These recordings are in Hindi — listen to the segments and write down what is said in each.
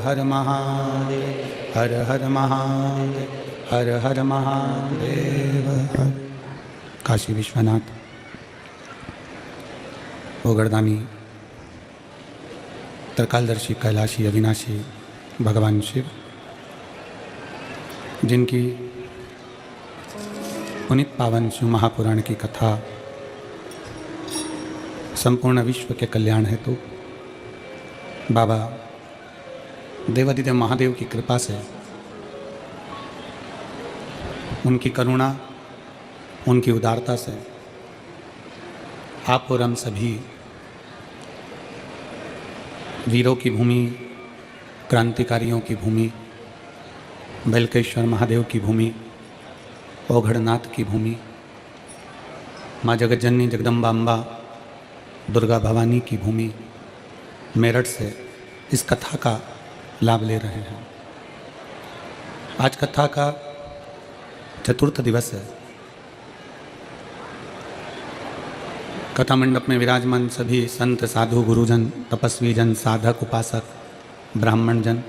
हर महादेव, हर हर महादेव, हर हर महादेव। काशी विश्वनाथ ओगरदानी त्रिकालदर्शी कैलाशी अविनाशी भगवान शिव, जिनकी पुनीत पावन शिव महापुराण की कथा संपूर्ण विश्व के कल्याण हेतु बाबा देवादिदेव महादेव की कृपा से, उनकी करुणा, उनकी उदारता से आप और हम सभी वीरों की भूमि, क्रांतिकारियों की भूमि, बेलकेश्वर महादेव की भूमि, ओघड़नाथ की भूमि, माँ जगतजननी जगदम्बा अम्बा दुर्गा भवानी की भूमि मेरठ से इस कथा का लाभ ले रहे हैं। आज कथा का चतुर्थ दिवस है। कथा मंडप में विराजमान सभी संत, साधु, गुरुजन, तपस्वी जन, साधक, उपासक, ब्राह्मण जन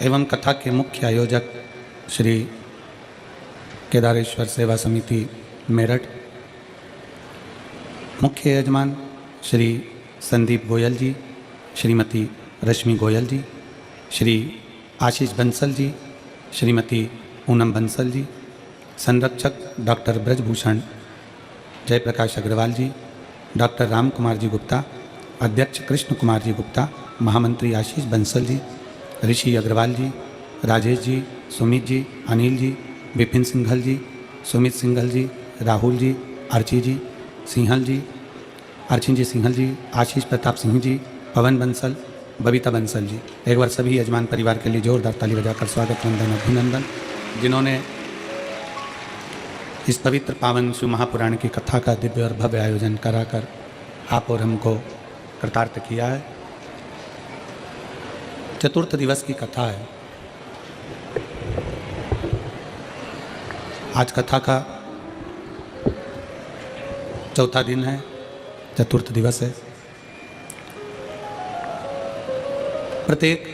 एवं कथा के मुख्य आयोजक श्री केदारेश्वर सेवा समिति मेरठ, मुख्य यजमान श्री संदीप गोयल जी, श्रीमती रश्मि गोयल जी, श्री आशीष बंसल जी, श्रीमती पूनम बंसल जी, संरक्षक डॉक्टर ब्रजभूषण जयप्रकाश अग्रवाल जी, डॉक्टर राम कुमार जी गुप्ता, अध्यक्ष कृष्ण कुमार जी गुप्ता, महामंत्री आशीष बंसल जी, ऋषि अग्रवाल जी, राजेश जी, सुमित जी, अनिल जी, विपिन सिंघल जी, सुमित सिंघल जी, राहुल जी, अर्ची जी सिंहल जी, अर्चिन जी सिंघल जी, आशीष प्रताप सिंह जी, पवन बंसल, बबीता बंसल जी। एक बार सभी यजमान परिवार के लिए जोरदार ताली बजाकर स्वागत, वंदन, अभिनंदन, जिन्होंने इस पवित्र पावन शिव महापुराण की कथा का दिव्य और भव्य आयोजन कराकर आप और हमको कृतार्थ किया है। चतुर्थ दिवस की कथा है। आज कथा का चौथा दिन है, चतुर्थ दिवस है। प्रत्येक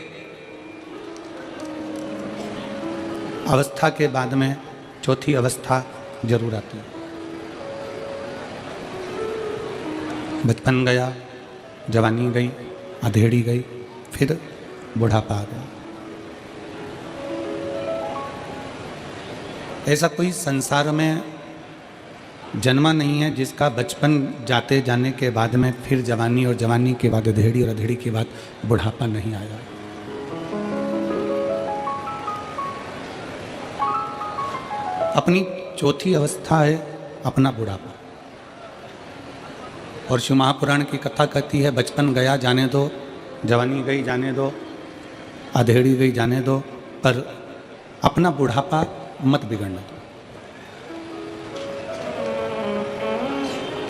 अवस्था के बाद में चौथी अवस्था जरूर आती है। बचपन गया, जवानी गई, अधेड़ी गई, फिर बुढ़ापा आ गया। ऐसा कोई संसार में जन्मा नहीं है जिसका बचपन जाते जाने के बाद में फिर जवानी, और जवानी के बाद अधेड़ी, और अधेड़ी के बाद बुढ़ापा नहीं आया। अपनी चौथी अवस्था है अपना बुढ़ापा। और शिव महापुराण की कथा कहती है बचपन गया जाने दो, जवानी गई जाने दो, अधेड़ी गई जाने दो, पर अपना बुढ़ापा मत बिगड़ने दो।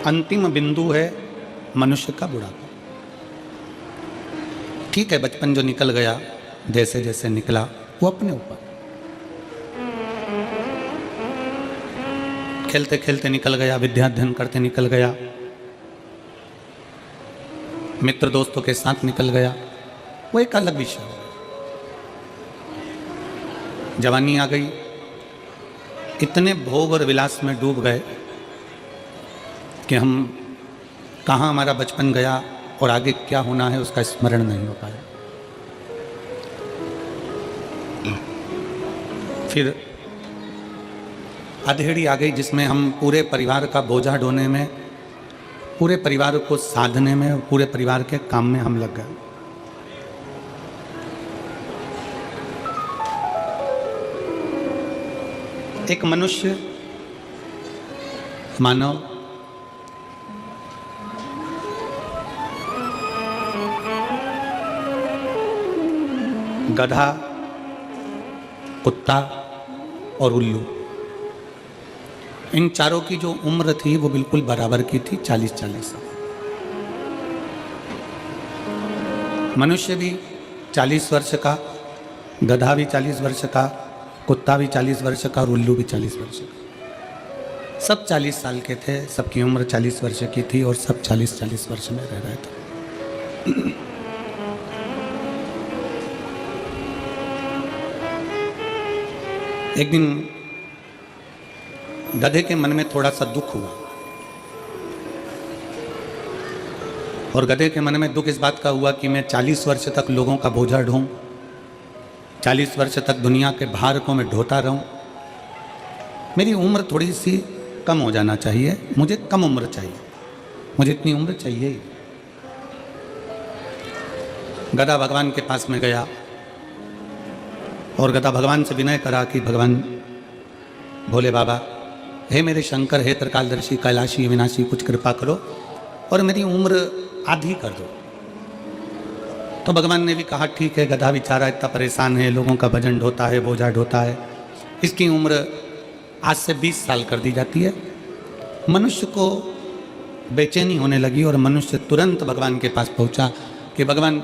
अंतिम बिंदु है मनुष्य का बुढ़ापा। ठीक है, बचपन जो निकल गया, जैसे जैसे निकला वो अपने ऊपर, खेलते खेलते निकल गया, विद्याध्ययन करते निकल गया, मित्र दोस्तों के साथ निकल गया, वो एक अलग विषय है। जवानी आ गई, इतने भोग और विलास में डूब गए कि हम कहाँ हमारा बचपन गया और आगे क्या होना है उसका स्मरण नहीं हो पाया। फिर अधेड़ी आ गई जिसमें हम पूरे परिवार का बोझा ढोने में, पूरे परिवार को साधने में, पूरे परिवार के काम में हम लग गए। एक मनुष्य, मानव, गधा, कुत्ता और उल्लू, इन चारों की जो उम्र थी वो बिल्कुल बराबर की थी, 40-40 साल। मनुष्य भी 40 वर्ष का, गधा भी 40 वर्ष का, कुत्ता भी 40 वर्ष का और उल्लू भी 40 वर्ष का। सब 40 साल के थे, सबकी उम्र 40 वर्ष की थी और सब 40-40 वर्ष में रह रहे थे। एक दिन गधे के मन में थोड़ा सा दुख हुआ, और गधे के मन में दुख इस बात का हुआ कि मैं 40 वर्ष तक लोगों का बोझा ढोऊं, 40 वर्ष तक दुनिया के भार को मैं ढोता रहूं। मेरी उम्र थोड़ी सी कम हो जाना चाहिए, मुझे कम उम्र चाहिए, मुझे इतनी उम्र चाहिए ही। गधा भगवान के पास में गया और गधा भगवान से विनय करा कि भगवान भोले बाबा, हे मेरे शंकर, हे त्रिकालदर्शी, कैलाशी, विनाशी, कुछ कृपा करो और मेरी उम्र आधी कर दो। तो भगवान ने भी कहा ठीक है, गधा बेचारा इतना परेशान है, लोगों का वजन ढोता है, बोझा ढोता है, इसकी उम्र आज से 20 साल कर दी जाती है। मनुष्य को बेचैनी होने लगी और मनुष्य तुरंत भगवान के पास पहुंचा कि भगवान,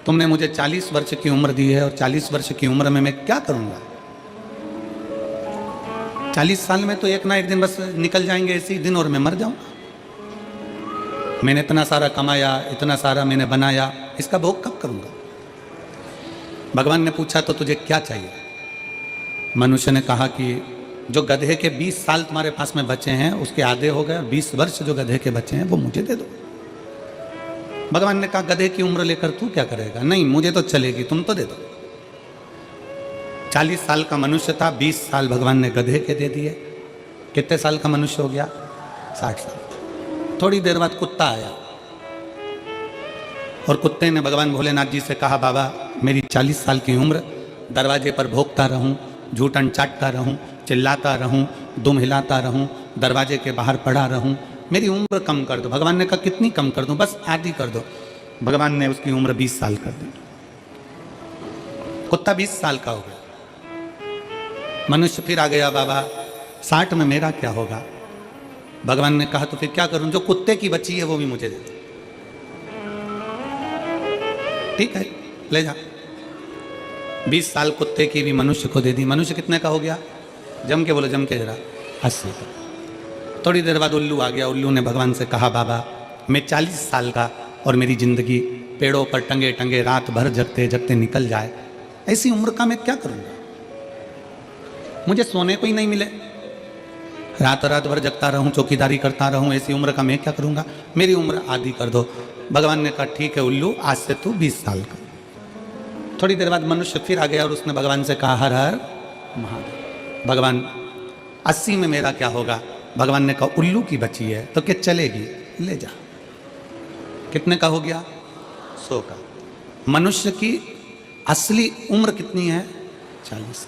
तुमने मुझे 40 वर्ष की उम्र दी है और 40 वर्ष की उम्र में मैं क्या करूंगा? 40 साल में तो एक ना एक दिन बस निकल जाएंगे ऐसे ही दिन और मैं मर जाऊंगा। मैंने इतना सारा कमाया, इतना सारा मैंने बनाया, इसका भोग कब करूंगा? भगवान ने पूछा तो तुझे क्या चाहिए? मनुष्य ने कहा कि जो गधे के 20 साल तुम्हारे पास में बचे हैं उसके आधे हो गए, 20 वर्ष जो गधे के बचे हैं वो मुझे दे दो। भगवान ने कहा गधे की उम्र लेकर तू क्या करेगा? नहीं, मुझे तो चलेगी, तुम तो दे दो। 40 साल का मनुष्य था, 20 साल भगवान ने गधे के दे दिए। कितने साल का मनुष्य हो गया? 60 साल। थोड़ी देर बाद कुत्ता आया और कुत्ते ने भगवान भोलेनाथ जी से कहा, बाबा मेरी 40 साल की उम्र, दरवाजे पर भोंकता रहूं, झूठन चाटता रहूं, चिल्लाता रहूं, दुम हिलाता रहूं, दरवाजे के बाहर पड़ा रहूं, मेरी उम्र कम कर दो। भगवान ने कहा कितनी कम कर दूं? बस आधी कर दो। भगवान ने उसकी उम्र 20 साल कर दी। कुत्ता 20 साल का हो गया। मनुष्य फिर आ गया, बाबा 60 में मेरा क्या होगा? भगवान ने कहा तो फिर क्या करूं? जो कुत्ते की बची है वो भी मुझे दे दो। ठीक है, ले जा। 20 साल कुत्ते की भी मनुष्य को दे दी। मनुष्य कितने का हो गया? जम के बोलो, जम के जरा, 80 का। थोड़ी देर बाद उल्लू आ गया। उल्लू ने भगवान से कहा, बाबा मैं 40 साल का और मेरी जिंदगी पेड़ों पर टंगे टंगे रात भर जगते जगते निकल जाए, ऐसी उम्र का मैं क्या करूंगा? मुझे सोने को ही नहीं मिले, रात रात भर जगता रहूं, चौकीदारी करता रहूं, ऐसी उम्र का मैं क्या करूंगा? मेरी उम्र आधी कर दो। भगवान ने कहा ठीक है उल्लू, आज से तू 20 साल का। थोड़ी देर बाद मनुष्य फिर आ गया और उसने भगवान से कहा, हर हर महादेव। भगवान 80 में मेरा क्या होगा? भगवान ने कहा उल्लू की बची है तो क्या चलेगी, ले जा। कितने का हो गया? 100 का। मनुष्य की असली उम्र कितनी है? 40।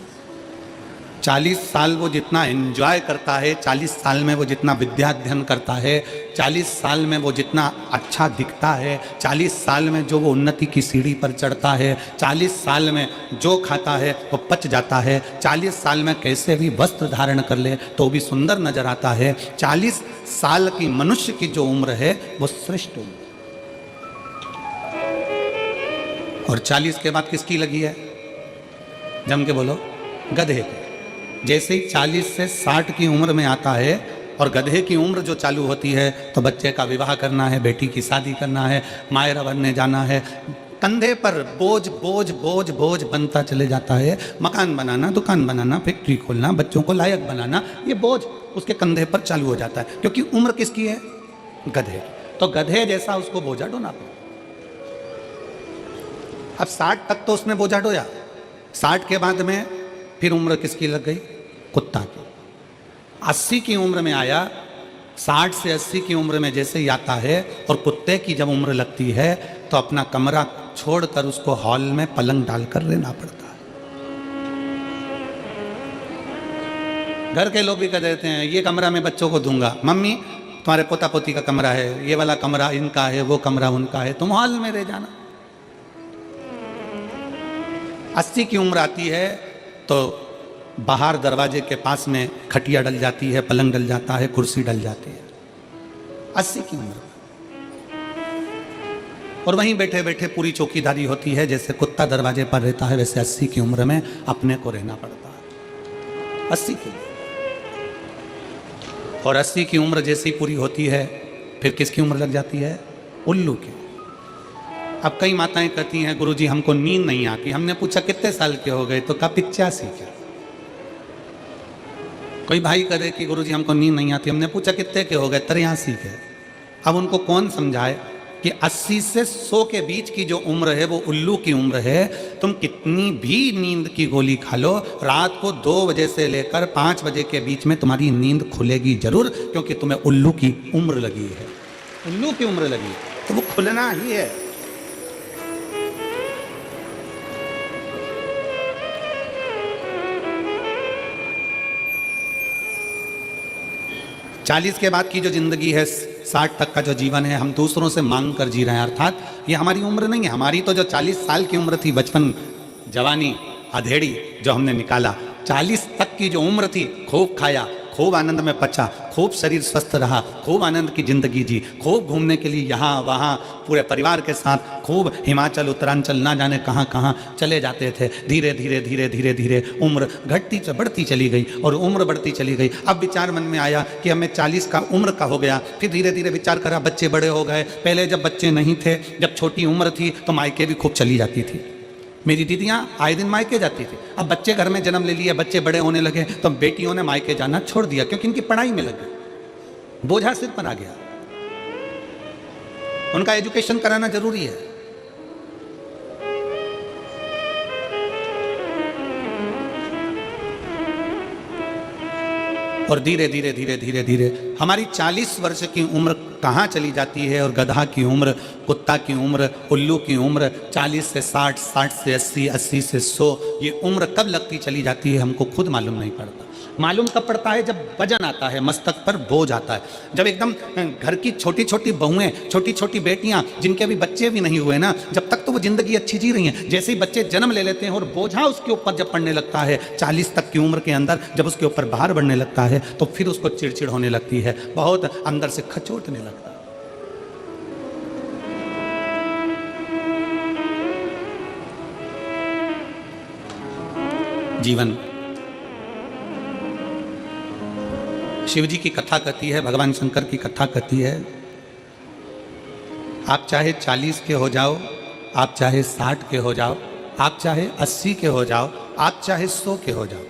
40 साल वो जितना एंजॉय करता है, 40 साल में वो जितना विद्या अध्ययन करता है, 40 साल में वो जितना अच्छा दिखता है, 40 साल में जो वो उन्नति की सीढ़ी पर चढ़ता है, 40 साल में जो खाता है वो पच जाता है, 40 साल में कैसे भी वस्त्र धारण कर ले तो भी सुंदर नजर आता है। 40 साल की मनुष्य की जो उम्र है वो श्रेष्ठ उम्र। और 40 के बाद किसकी लगी है? जम के बोलो, गधे की। जैसे ही 40 से 60 की उम्र में आता है और गधे की उम्र जो चालू होती है तो बच्चे का विवाह करना है, बेटी की शादी करना है, मायरा बनने जाना है, कंधे पर बोझ बोझ बोझ बोझ बनता चले जाता है। मकान बनाना, दुकान बनाना, फैक्ट्री खोलना, बच्चों को लायक बनाना, ये बोझ उसके कंधे पर चालू हो जाता है। क्योंकि उम्र किसकी है? गधे। तो गधे जैसा उसको बोझा ढोना पड़ा। अब 60 तक तो उसने बोझा ढोया, 60 के बाद में फिर उम्र किसकी लग गई? कुत्ता की। 80 की उम्र में आया, 60 से 80 की उम्र में जैसे ही आता है और कुत्ते की जब उम्र लगती है तो अपना कमरा छोड़कर उसको हॉल में पलंग डालकर रहना पड़ता है। घर के लोग भी कह देते हैं ये कमरा मैं बच्चों को दूंगा, मम्मी तुम्हारे पोता पोती का कमरा है, ये वाला कमरा इनका है, वो कमरा उनका है, तुम हॉल में रह जाना। 80 की उम्र आती है तो बाहर दरवाजे के पास में खटिया डल जाती है, पलंग डल जाता है, कुर्सी डल जाती है। 80 की उम्र और वहीं बैठे बैठे पूरी चौकीदारी होती है। जैसे कुत्ता दरवाजे पर रहता है वैसे 80 की उम्र में अपने को रहना पड़ता है। 80 की और 80 की उम्र जैसी पूरी होती है फिर किसकी उम्र लग जाती है? उल्लू की। अब कई माताएं कहती हैं गुरुजी हमको नींद नहीं आती। हमने पूछा कितने साल के हो गए तो कहा 85 के। कोई भाई करे कि गुरुजी हमको नींद नहीं आती, हमने पूछा कितने के हो गए, 83 के। अब उनको कौन समझाए कि 80 से 100 के बीच की जो उम्र है वो उल्लू की उम्र है। तुम कितनी भी नींद की गोली खा लो, रात को 2 बजे से लेकर 5 बजे के बीच में तुम्हारी नींद खुलेगी जरूर, क्योंकि तुम्हें उल्लू की उम्र लगी है, उल्लू की उम्र लगी है, तो वो खुलना ही है। चालीस के बाद की जो जिंदगी है, 60 तक का जो जीवन है, हम दूसरों से मांग कर जी रहे हैं। अर्थात ये हमारी उम्र नहीं है। हमारी तो जो 40 साल की उम्र थी, बचपन, जवानी, अधेड़ी जो हमने निकाला, 40 तक की जो उम्र थी, खूब खाया, खूब आनंद में पचा, खूब शरीर स्वस्थ रहा, खूब आनंद की जिंदगी जी, खूब घूमने के लिए यहाँ वहाँ पूरे परिवार के साथ, खूब हिमाचल उत्तरांचल ना जाने कहाँ कहाँ चले जाते थे। धीरे धीरे धीरे धीरे धीरे उम्र घटती बढ़ती चली गई और उम्र बढ़ती चली गई। अब विचार मन में आया कि हमें 40 का उम्र का हो गया। फिर धीरे धीरे विचार करा, बच्चे बड़े हो गए। पहले जब बच्चे नहीं थे, जब छोटी उम्र थी, तो मायके भी खूब चली जाती थी। मेरी दीदियाँ आए दिन मायके जाती थी। अब बच्चे घर में जन्म ले लिए, बच्चे बड़े होने लगे, तो बेटियों ने मायके जाना छोड़ दिया, क्योंकि इनकी पढ़ाई में लग गई, बोझा सिर पर आ गया। उनका एजुकेशन कराना जरूरी है। और धीरे धीरे धीरे धीरे धीरे हमारी 40 वर्ष की उम्र कहाँ चली जाती है, और गधा की उम्र, कुत्ता की उम्र, उल्लू की उम्र 40 से 60, 60 से 80, 80 से 100, ये उम्र कब लगती चली जाती है हमको खुद मालूम नहीं पड़ता। मालूम कब पड़ता है? जब वजन आता है, मस्तक पर बोझ आता है, जब एकदम घर की छोटी छोटी बहुएं, छोटी छोटी बेटियां, जिनके अभी बच्चे भी नहीं हुए ना, जब तक तो वो जिंदगी अच्छी जी रही हैं, जैसे ही बच्चे जन्म ले लेते हैं और बोझा उसके ऊपर जब पड़ने लगता है, 40 तक की उम्र के अंदर जब उसके ऊपर भार बढ़ने लगता है, तो फिर उसको चिड़चिड़ होने लगती है, बहुत अंदर से खचोटने लगता है। जीवन शिव जी की कथा कहती है, भगवान शंकर की कथा कहती है, आप चाहे 40 के हो जाओ, आप चाहे 60 के हो जाओ, आप चाहे 80 के हो जाओ, आप चाहे 100 के हो जाओ,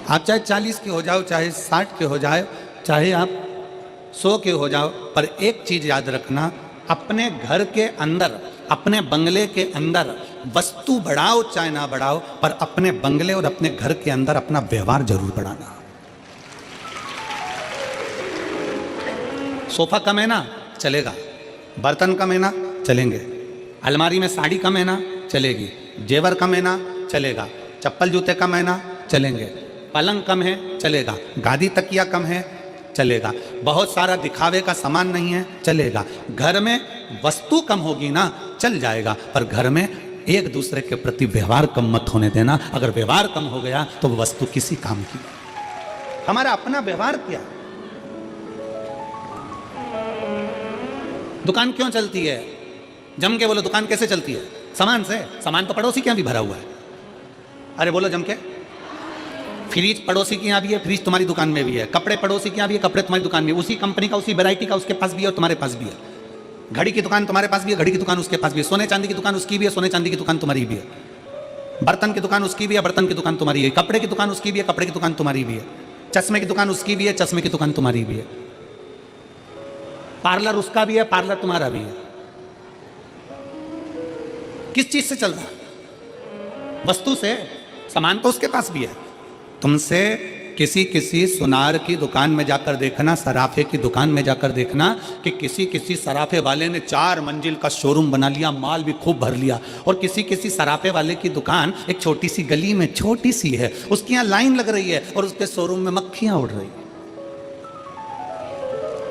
आप चाहे 40 के हो जाओ, चाहे 60 के हो जाए, चाहे आप 100 के हो जाओ, पर एक चीज याद रखना, अपने घर के अंदर, अपने बंगले के अंदर वस्तु बढ़ाओ चाहे ना बढ़ाओ, पर अपने बंगले और अपने घर के अंदर अपना व्यवहार जरूर बढ़ाना। सोफा कम है ना, चलेगा, बर्तन कम है ना, चलेंगे, अलमारी में साड़ी कम है ना, चलेगी, जेवर कम है ना, चलेगा, चप्पल जूते कम है ना, चलेंगे, पलंग कम है, चलेगा, गादी तकिया कम है, चलेगा, बहुत सारा दिखावे का सामान नहीं है, चलेगा, घर में वस्तु कम होगी ना, चल जाएगा, पर घर में एक दूसरे के प्रति व्यवहार कम मत होने देना। अगर व्यवहार कम हो गया तो वो वस्तु किसी काम की। हमारा अपना व्यवहार क्या? दुकान क्यों चलती है? जम के बोलो, दुकान कैसे चलती है? सामान से। सामान तो पड़ोसी के यहाँ भी भरा हुआ है। अरे बोलो जम के। फ्रिज पड़ोसी के यहाँ भी है, फ्रिज तुम्हारी दुकान में भी है। कपड़े पड़ोसी के यहाँ भी है, कपड़े तुम्हारी दुकान में, उसी कंपनी का, उसी वैरायटी का उसके पास भी है और तुम्हारे पास भी है। घड़ी की दुकान तुम्हारे पास भी है, घड़ी की दुकान उसके पास भी है। सोने चांदी की दुकान उसकी भी है, सोने चांदी की दुकान तुम्हारी भी है। बर्तन की दुकान उसकी भी है, बर्तन की दुकान तुम्हारी है। कपड़े की दुकान उसकी भी है, कपड़े की दुकान तुम्हारी भी है। चश्मे की दुकान उसकी भी है, चश्मे की दुकान तुम्हारी भी है। पार्लर उसका भी है, पार्लर तुम्हारा भी है। किस चीज से चल रहा है? वस्तु से। सामान तो उसके पास भी है। तुमसे किसी सुनार की दुकान में जाकर देखना, सराफे की दुकान में जाकर देखना कि किसी सराफे वाले ने 4 मंजिल का शोरूम बना लिया, माल भी खूब भर लिया, और किसी सराफे वाले की दुकान एक छोटी सी गली में छोटी सी है, उसके यहाँ लाइन लग रही है और उसके शोरूम में मक्खियां उड़ रही है।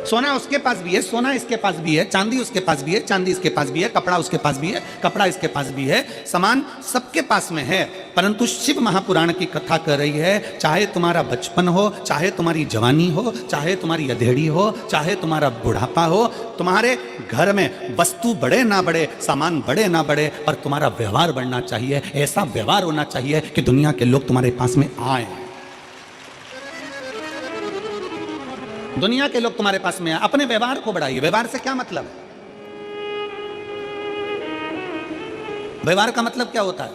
सोना उसके पास भी है, सोना इसके पास भी है, चांदी उसके पास भी है, चांदी इसके पास भी है, कपड़ा उसके पास भी है, कपड़ा इसके पास भी है, सामान सबके पास में है। परंतु शिव महापुराण की कथा कर रही है, चाहे तुम्हारा बचपन हो, चाहे तुम्हारी जवानी हो, चाहे तुम्हारी अधेड़ी हो, चाहे तुम्हारा बुढ़ापा हो, तुम्हारे घर में वस्तु बढ़े ना बढ़े, सामान बढ़े ना बढ़े, पर तुम्हारा व्यवहार बढ़ना चाहिए। ऐसा व्यवहार होना चाहिए कि दुनिया के लोग तुम्हारे पास में आए, दुनिया के लोग तुम्हारे पास में आए। अपने व्यवहार को बढ़ाइए। व्यवहार से क्या मतलब है? व्यवहार का मतलब क्या होता है?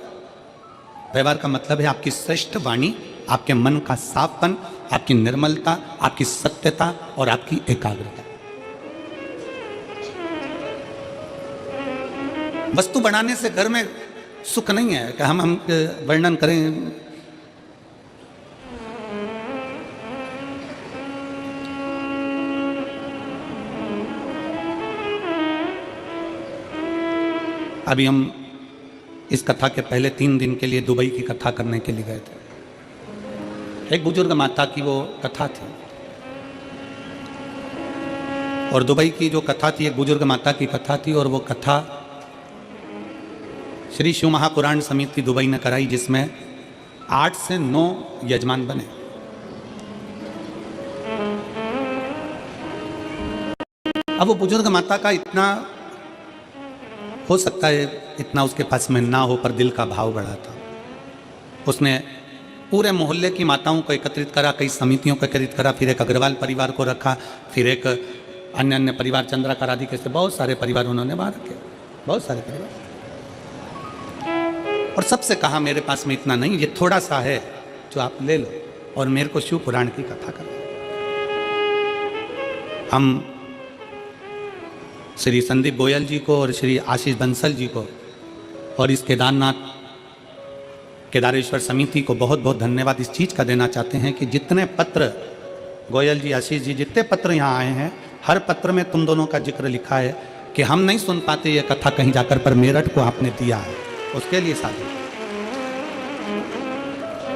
व्यवहार का मतलब है आपकी श्रेष्ठ वाणी, आपके मन का साफपन, आपकी निर्मलता, आपकी सत्यता और आपकी एकाग्रता। वस्तु बनाने से घर में सुख नहीं है कि हम वर्णन करें। अभी हम इस कथा के पहले 3 दिन के लिए दुबई की कथा करने के लिए गए थे। एक बुजुर्ग माता की वो कथा थी, और दुबई की जो कथा थी एक बुजुर्ग माता की कथा थी, और वो कथा श्री शिव महापुराण समिति दुबई ने कराई, जिसमें 8 से 9 यजमान बने। अब वो बुजुर्ग माता का इतना हो सकता है, इतना उसके पास में ना हो, पर दिल का भाव बढ़ा था। उसने पूरे मोहल्ले की माताओं को एकत्रित करा, कई समितियों को एकत्रित करा, फिर एक अग्रवाल परिवार को रखा, फिर एक अन्य परिवार चंद्राकर राधिका से बहुत सारे परिवार उन्होंने वहाँ रखे, बहुत सारे परिवार। और सबसे कहा मेरे पास में इतना नहीं, ये थोड़ा सा है जो आप ले लो और मेरे को शिव पुराण की कथा करो। हम श्री संदीप गोयल जी को और श्री आशीष बंसल जी को और इस केदारेश्वर समिति को बहुत बहुत धन्यवाद इस चीज़ का देना चाहते हैं कि जितने पत्र गोयल जी, आशीष जी, जितने पत्र यहाँ आए हैं, हर पत्र में तुम दोनों का जिक्र लिखा है कि हम नहीं सुन पाते ये कथा कहीं जाकर, पर मेरठ को आपने दिया है, उसके लिए साधु,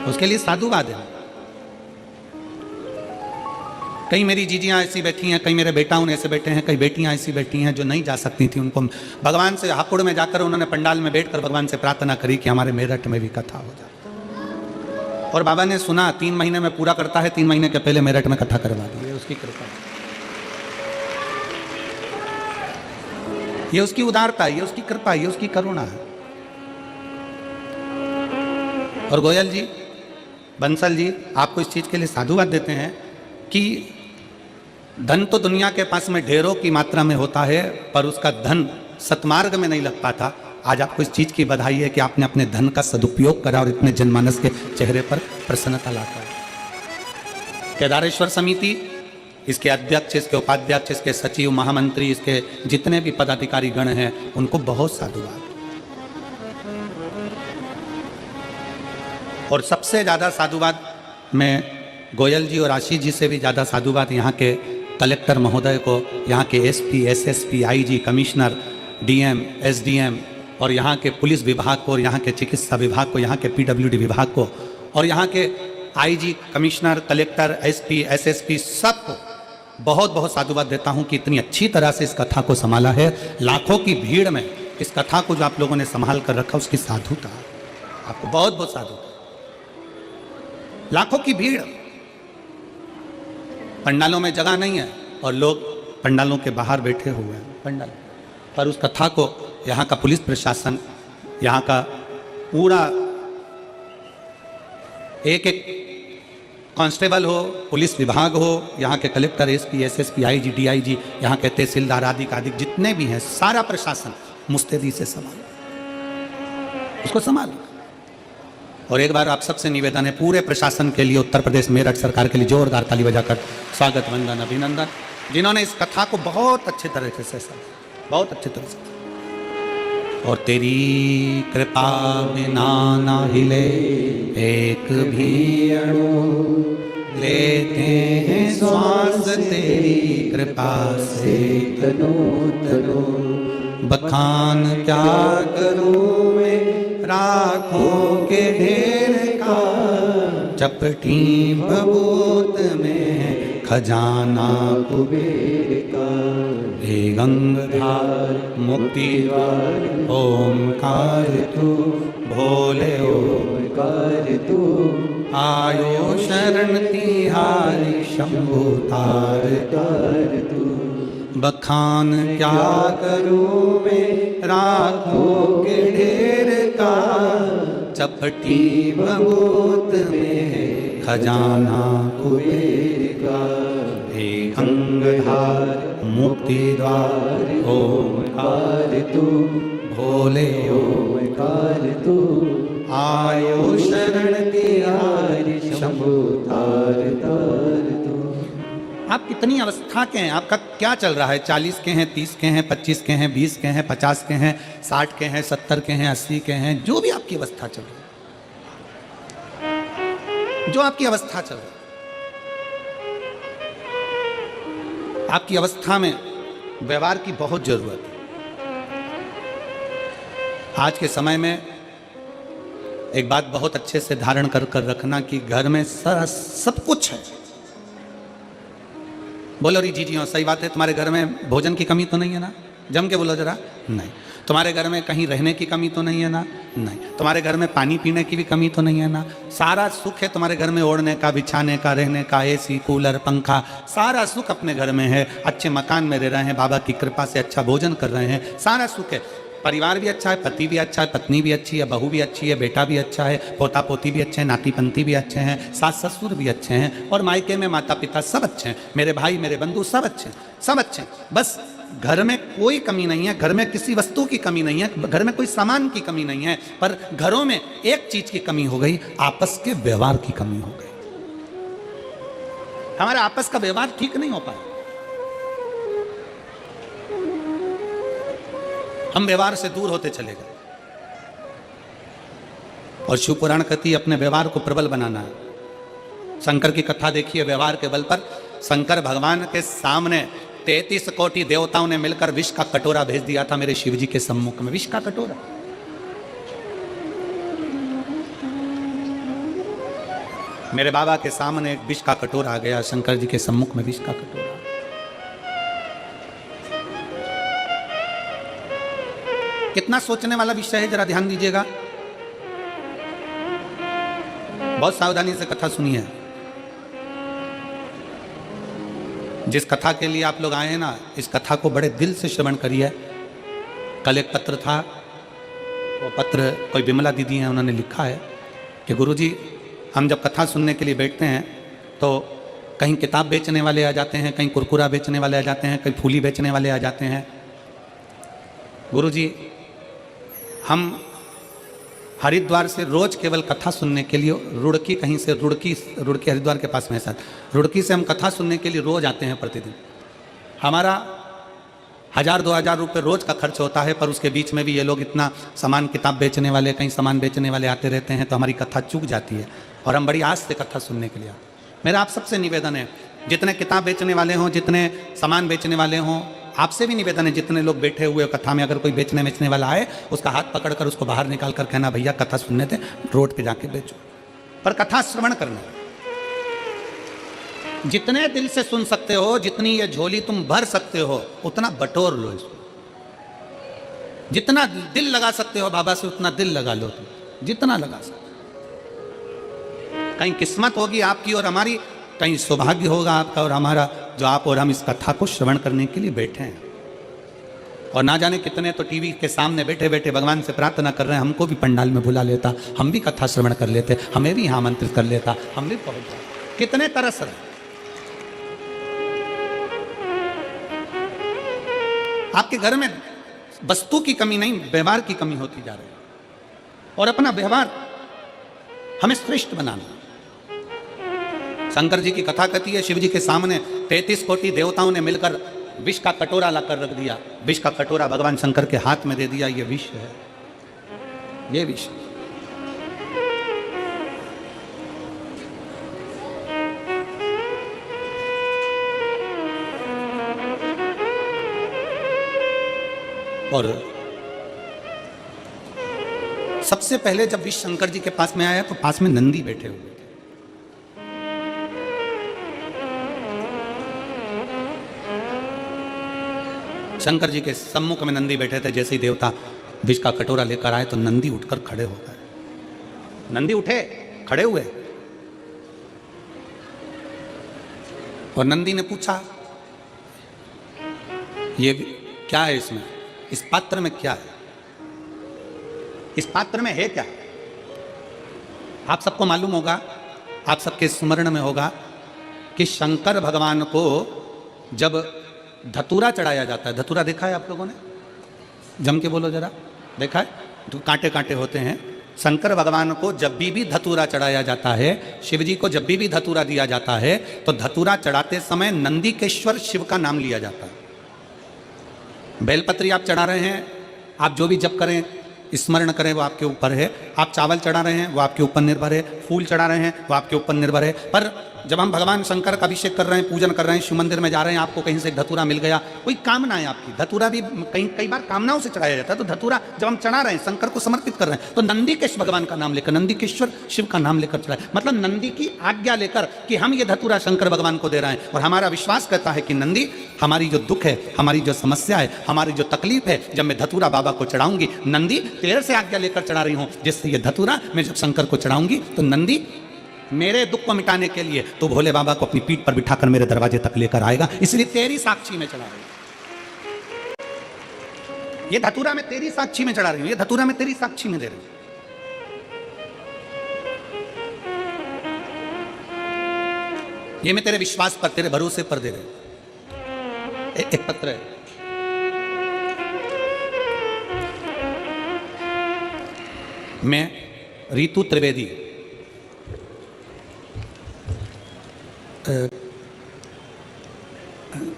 उसके लिए साधुवाद है। कई मेरी जीजियाँ ऐसी बैठी हैं, कई मेरे बेटाओं ऐसे बैठे हैं, कई बेटियाँ ऐसी बैठी हैं जो नहीं जा सकती थी। उनको भगवान से हापुड़ में जाकर उन्होंने पंडाल में बैठकर भगवान से प्रार्थना करी कि हमारे मेरठ में भी कथा हो जाए, और बाबा ने सुना, 3 महीने में पूरा करता है, 3 महीने के पहले मेरठ में कथा करवा दी। ये उसकी कृपा, ये उसकी उदारता, ये उसकी कृपा, ये उसकी करुणा है। और गोयल जी, बंसल जी आपको इस चीज़ के लिए साधुवाद देते हैं कि धन तो दुनिया के पास में ढेरों की मात्रा में होता है, पर उसका धन सतमार्ग में नहीं लग पाता। आज आपको इस चीज़ की बधाई है कि आपने अपने धन का सदुपयोग करा और इतने जनमानस के चेहरे पर प्रसन्नता लाता है। केदारेश्वर समिति, इसके अध्यक्ष, इसके उपाध्यक्ष, इसके सचिव, महामंत्री, इसके जितने भी पदाधिकारी गण हैं, उनको बहुत साधुवाद। और सबसे ज़्यादा साधुवाद मैं गोयल जी और आशीष जी से भी ज़्यादा साधुवाद यहाँ के कलेक्टर महोदय को, यहाँ के SP, SSP, IG, commissioner, DM, SDM, और यहाँ के पुलिस विभाग को, और यहाँ के चिकित्सा विभाग को, यहाँ के पीडब्ल्यूडी विभाग को, और यहाँ के IG, commissioner, collector, SP, SSP, सबको बहुत बहुत साधुवाद देता हूँ कि इतनी अच्छी तरह से इस कथा को संभाला है। लाखों की भीड़ में इस कथा को जो आप लोगों ने संभाल कर रखा, उसकी साधुता, आपको बहुत बहुत साधु। लाखों की भीड़, पंडालों में जगह नहीं है और लोग पंडालों के बाहर बैठे हुए हैं पंडाल पर। उस कथा को यहाँ का पुलिस प्रशासन, यहाँ का पूरा एक एक कांस्टेबल हो, पुलिस विभाग हो, यहाँ के collector, SP, SSP, IG, DIG, यहाँ के तहसीलदार आदि जितने भी हैं, सारा प्रशासन मुस्तैदी से संभालो, उसको संभालो। और एक बार आप सबसे निवेदन है, पूरे प्रशासन के लिए, उत्तर प्रदेश मेरठ सरकार के लिए जोरदार ताली बजाकर स्वागत, वंदन, अभिनंदन, जिन्होंने इस कथा को बहुत अच्छे तरीके से बहुत अच्छे तरह से। और तेरी कृपा बिना ना हिले एक भी अणु, लेते हैं श्वास तेरी कृपा से तनो तनो। बखान क्या करूं मैं राखों के ढेर का, चपटी बबूत में खजाना कुबेर का। हे गंगाधार मुक्ति द्वार ओंकार तू, भोले ओंकार तू। आयो शरण तिहारी शंभु तार तार तू। बखान क्या करूं मैं राखों के ढेर का, चपटी बबूत में खजाना कुबेर का। हे गंगाधार मुक्ति द्वार ओंकार तू, भोले ओंकार तू। आयो शरण तिहारी शंभु तार तार दो। आप कितनी अवस्था के हैं, आपका क्या चल रहा है? 40 के हैं, 30 के हैं, 25 के हैं, 20 के हैं, 50 के हैं, 60 के हैं, 70 के हैं, 80 के हैं, जो भी आपकी अवस्था चल रही है, जो आपकी अवस्था चल रही है, आपकी अवस्था में व्यवहार की बहुत जरूरत है। आज के समय में एक बात बहुत अच्छे से धारण कर कर रखना कि घर में सब कुछ है। बोलो री जी हाँ, सही बात है। तुम्हारे घर में भोजन की कमी तो नहीं है ना? जम के बोलो जरा। नहीं। तुम्हारे घर में कहीं रहने की कमी तो नहीं है ना? नहीं। तुम्हारे घर में पानी पीने की भी कमी तो नहीं है ना? सारा सुख है तुम्हारे घर में, ओढ़ने का, बिछाने का, रहने का, एसी, कूलर, पंखा, सारा सुख अपने घर में है। अच्छे मकान में रह रहे हैं, बाबा की कृपा से अच्छा भोजन कर रहे हैं, सारा सुख है। परिवार भी अच्छा है, पति भी अच्छा है, पत्नी भी अच्छी है, बहू भी अच्छी है, बेटा भी अच्छा है, पोता पोती भी अच्छे हैं, नाती पंती भी अच्छे हैं, सास ससुर भी अच्छे हैं, और मायके में माता पिता सब अच्छे हैं, मेरे भाई मेरे बंधु सब अच्छे हैं, सब अच्छे हैं। बस घर में कोई कमी नहीं है, घर में किसी वस्तु की कमी नहीं है, घर में कोई सामान की कमी नहीं है, पर घरों में एक चीज की कमी हो गई, आपस के व्यवहार की कमी हो गई। हमारा आपस का व्यवहार ठीक नहीं हो पाया। हम व्यवहार से दूर होते चले गए। और शिव पुराण कहती है अपने व्यवहार को प्रबल बनाना है। शंकर की कथा देखिए, व्यवहार के बल पर शंकर भगवान के सामने 33 कोटि देवताओं ने मिलकर विष का कटोरा भेज दिया था मेरे शिव जी के सम्मुख में। विष का कटोरा, मेरे बाबा के सामने एक विष का कटोरा आ गया, शंकर जी के सम्मुख में विष का कटोरा। कितना सोचने वाला विषय है, जरा ध्यान दीजिएगा। बहुत सावधानी से कथा सुनिए। जिस कथा के लिए आप लोग आए हैं ना, इस कथा को बड़े दिल से श्रवण करिए। कल एक पत्र था, वो पत्र कोई विमला दीदी हैं, उन्होंने लिखा है कि गुरुजी हम जब कथा सुनने के लिए बैठते हैं तो कहीं किताब बेचने वाले आ जाते हैं, कहीं कुरकुरा बेचने वाले आ जाते हैं, कहीं फूली बेचने वाले आ जाते हैं। गुरुजी हम हरिद्वार से रोज केवल कथा सुनने के लिए रुड़की, कहीं से रुड़की हरिद्वार के पास में है साथ, रुड़की से हम कथा सुनने के लिए रोज आते हैं प्रतिदिन। हमारा 1000-2000 रुपये रोज का खर्च होता है, पर उसके बीच में भी ये लोग इतना सामान, किताब बेचने वाले, कहीं सामान बेचने वाले आते रहते हैं, तो हमारी कथा चूक जाती है और हम बड़ी आस से कथा सुनने के लिए आते हैं। मेरा आप सबसे निवेदन है, जितने किताब बेचने वाले हों, जितने सामान बेचने वाले हों, आपसे भी निवेदन है, जितने लोग बैठे हुए कथा में, अगर कोई बेचने बेचने वाला आए, उसका हाथ पकड़कर उसको बाहर निकाल कर कहना भैया कथा सुनने थे, रोड पे जाके बेचो, पर कथा श्रवण करना। जितने दिल से सुन सकते हो, जितनी ये झोली तुम भर सकते हो, उतना बटोर लो इसको। जितना दिल लगा सकते हो बाबा से, उतना दिल लगा लो तुम, जितना लगा सकते। कहीं किस्मत होगी आपकी और हमारी, कहीं सौभाग्य होगा आपका और हमारा, जो आप और हम इस कथा को श्रवण करने के लिए बैठे हैं। और ना जाने कितने तो टीवी के सामने बैठे बैठे भगवान से प्रार्थना कर रहे हैं, हमको भी पंडाल में बुला लेता, हम भी कथा श्रवण कर लेते, हमें भी यहाँ आमंत्रित कर लेता, हम भी पहुंच जाते। कितने तरस रहे। आपके घर में वस्तु की कमी नहीं, व्यवहार की कमी होती जा रही है, और अपना व्यवहार हमें श्रेष्ठ बनाना। शंकर जी की कथा कहती है, शिव जी के सामने 33 कोटि देवताओं ने मिलकर विष का कटोरा लाकर रख दिया। विष का कटोरा भगवान शंकर के हाथ में दे दिया, ये विष है, ये विष। और सबसे पहले जब विष शंकर जी के पास में आया तो पास में नंदी बैठे हुए थे। शंकर जी के सम्मुख में नंदी बैठे थे। जैसे ही देवता विष का कटोरा लेकर आए तो नंदी उठकर खड़े हो गए। नंदी उठे, खड़े हुए, और नंदी ने पूछा ये क्या है, इसमें, इस पात्र में क्या है, इस पात्र में है क्या? आप सबको मालूम होगा, आप सबके स्मरण में होगा कि शंकर भगवान को जब धतूरा चढ़ाया जाता है, धतूरा देखा है आप लोगों ने? जम के बोलो जरा, देखा है? तो कांटे कांटे होते हैं, शंकर भगवान को जब भी धतूरा चढ़ाया जाता है, शिव जी को जब भी धतूरा दिया जाता है, तो धतूरा चढ़ाते समय नंदीकेश्वर शिव का नाम लिया जाता है। बेलपत्री आप चढ़ा रहे हैं, आप जो भी जप करें, स्मरण करें, वो आपके ऊपर है। आप चावल चढ़ा रहे हैं, वो आपके ऊपर निर्भर है। फूल चढ़ा रहे हैं, वो आपके ऊपर निर्भर है। पर जब हम भगवान शंकर का अभिषेक कर रहे हैं, पूजन कर रहे हैं, शिव मंदिर में जा रहे हैं, आपको कहीं से एक धतूरा मिल गया, कोई कामना है आपकी, धतूरा भी कई बार कामनाओं से चढ़ाया जाता है। तो धतूरा जब हम चढ़ा रहे हैं, शंकर को समर्पित कर रहे हैं, तो नंदीकेश्वर भगवान का नाम लेकर, नंदीकेश्वर शिव का नाम लेकर चढ़ाए, मतलब नंदी की आज्ञा लेकर कि हम ये धतूरा शंकर भगवान को दे रहे हैं। और हमारा विश्वास कहता है कि नंदी, हमारी जो दुख है, हमारी जो समस्या है, हमारी जो तकलीफ है, जब मैं धतूरा बाबा को चढ़ाऊंगी, नंदी तेरे से आज्ञा लेकर चढ़ा रही हूं, जिससे ये धतूरा मैं जब शंकर को चढ़ाऊंगी, तो नंदी मेरे दुख को मिटाने के लिए तो भोले बाबा को अपनी पीठ पर बिठाकर मेरे दरवाजे तक लेकर आएगा, इसलिए तेरी साक्षी में चढ़ा रही हूं। ये धतूरा मैं तेरी साक्षी में चढ़ा रही हूं, ये धतूरा मैं तेरी साक्षी में दे रही हूं। ये मैं तेरे विश्वास पर, तेरे भरोसे पर दे रही हूं। एक पत्र है, मैं रीतु त्रिवेदी,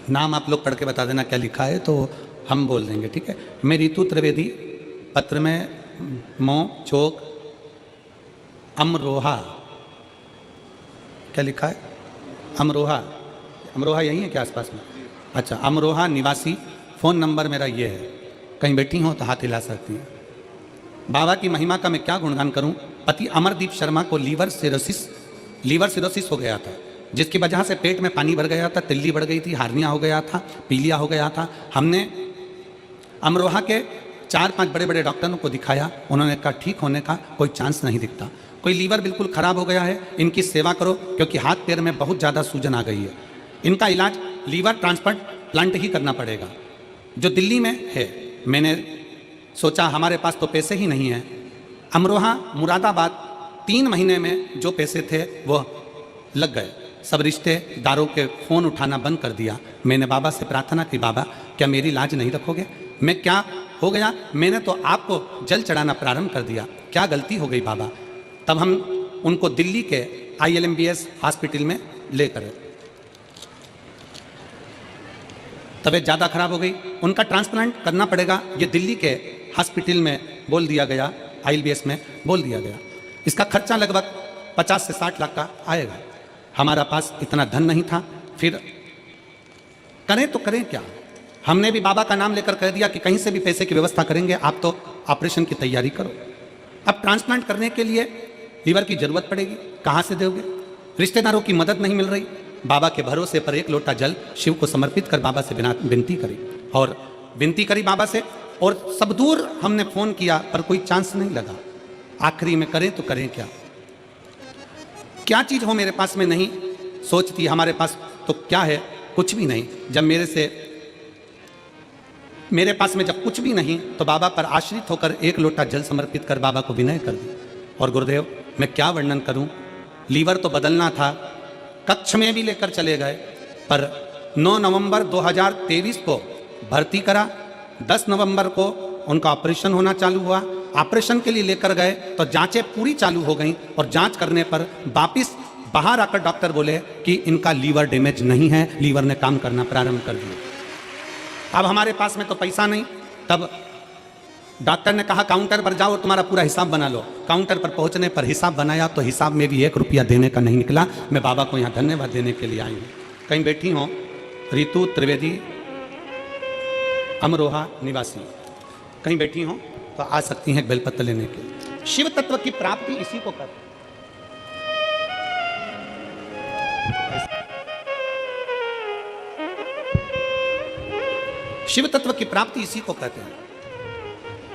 नाम आप लोग पढ़ के बता देना क्या लिखा है, तो हम बोल देंगे, ठीक है। मैं रीतु त्रिवेदी, पत्र में मो चौक अमरोहा, क्या लिखा है, अमरोहा, अमरोहा यही है क्या आसपास में? अच्छा, अमरोहा निवासी। फ़ोन नंबर मेरा ये है, कहीं बैठी हो तो हाथ हिला सकती हैं। बाबा की महिमा का मैं क्या गुणगान करूं। पति अमरदीप शर्मा को लीवर सिरोसिस हो गया था, जिसकी वजह से पेट में पानी भर गया था, तिल्ली बढ़ गई थी, हार्निया हो गया था, पीलिया हो गया था। हमने अमरोहा के 4-5 बड़े बड़े डॉक्टरों को दिखाया, उन्होंने कहा ठीक होने का कोई चांस नहीं दिखता। कोई लीवर बिल्कुल ख़राब हो गया है, इनकी सेवा करो, क्योंकि हाथ पैर में बहुत ज़्यादा सूजन आ गई है। इनका इलाज लीवर ट्रांसप्लांट ही करना पड़ेगा, जो दिल्ली में है। मैंने सोचा हमारे पास तो पैसे ही नहीं हैं। अमरोहा मुरादाबाद 3 महीने में जो पैसे थे वो लग गए। सब रिश्तेदारों के फ़ोन उठाना बंद कर दिया। मैंने बाबा से प्रार्थना की, बाबा क्या मेरी लाज नहीं रखोगे? मैं क्या हो गया? मैंने तो आपको जल चढ़ाना प्रारंभ कर दिया, क्या गलती हो गई बाबा? तब हम उनको दिल्ली के ILMBS हॉस्पिटल में ले गए। तबीयत ज़्यादा खराब हो गई, उनका ट्रांसप्लांट करना पड़ेगा, ये दिल्ली के हॉस्पिटल में बोल दिया गया, ILBS में बोल दिया गया। इसका खर्चा लगभग 50 से 60 लाख का आएगा। हमारा पास इतना धन नहीं था, फिर करें तो करें क्या? हमने भी बाबा का नाम लेकर कह दिया कि कहीं से भी पैसे की व्यवस्था करेंगे, आप तो ऑपरेशन की तैयारी करो। अब ट्रांसप्लांट करने के लिए लीवर की जरूरत पड़ेगी, कहाँ से दोगे? रिश्तेदारों की मदद नहीं मिल रही। बाबा के भरोसे पर 1 लोटा जल शिव को समर्पित कर बाबा से विनती करी, और विनती करी बाबा से, और सब दूर हमने फ़ोन किया पर कोई चांस नहीं लगा। आखिरी में करें तो करें क्या? क्या चीज़ हो मेरे पास में नहीं, सोचती हमारे पास तो क्या है, कुछ भी नहीं। जब मेरे पास में जब कुछ भी नहीं, तो बाबा पर आश्रित होकर 1 लोटा जल समर्पित कर बाबा को विनय कर दी। और गुरुदेव मैं क्या वर्णन करूं, लीवर तो बदलना था, कक्ष में भी लेकर चले गए, पर 9 नवंबर 2023 को भर्ती करा, 10 नवंबर को उनका ऑपरेशन होना चालू हुआ। ऑपरेशन के लिए लेकर गए तो जांचें पूरी चालू हो गई, और जांच करने पर वापिस बाहर आकर डॉक्टर बोले कि इनका लीवर डैमेज नहीं है, लीवर ने काम करना प्रारंभ कर दिया। अब हमारे पास में तो पैसा नहीं, तब डॉक्टर ने कहा काउंटर पर जाओ, तुम्हारा पूरा हिसाब बना लो। काउंटर पर पहुंचने पर हिसाब बनाया तो हिसाब में भी 1 रुपया देने का नहीं निकला। मैं बाबा को यहाँ धन्यवाद देने के लिए आई हूँ। कहीं बैठी हो, रीतु त्रिवेदी, अमरोहा निवासी, कहीं बैठी हो तो आ सकती हैं बेलपत्र लेने के लिए। शिव तत्व की प्राप्ति इसी को कहते हैं। शिव तत्व की प्राप्ति इसी को कहते हैं।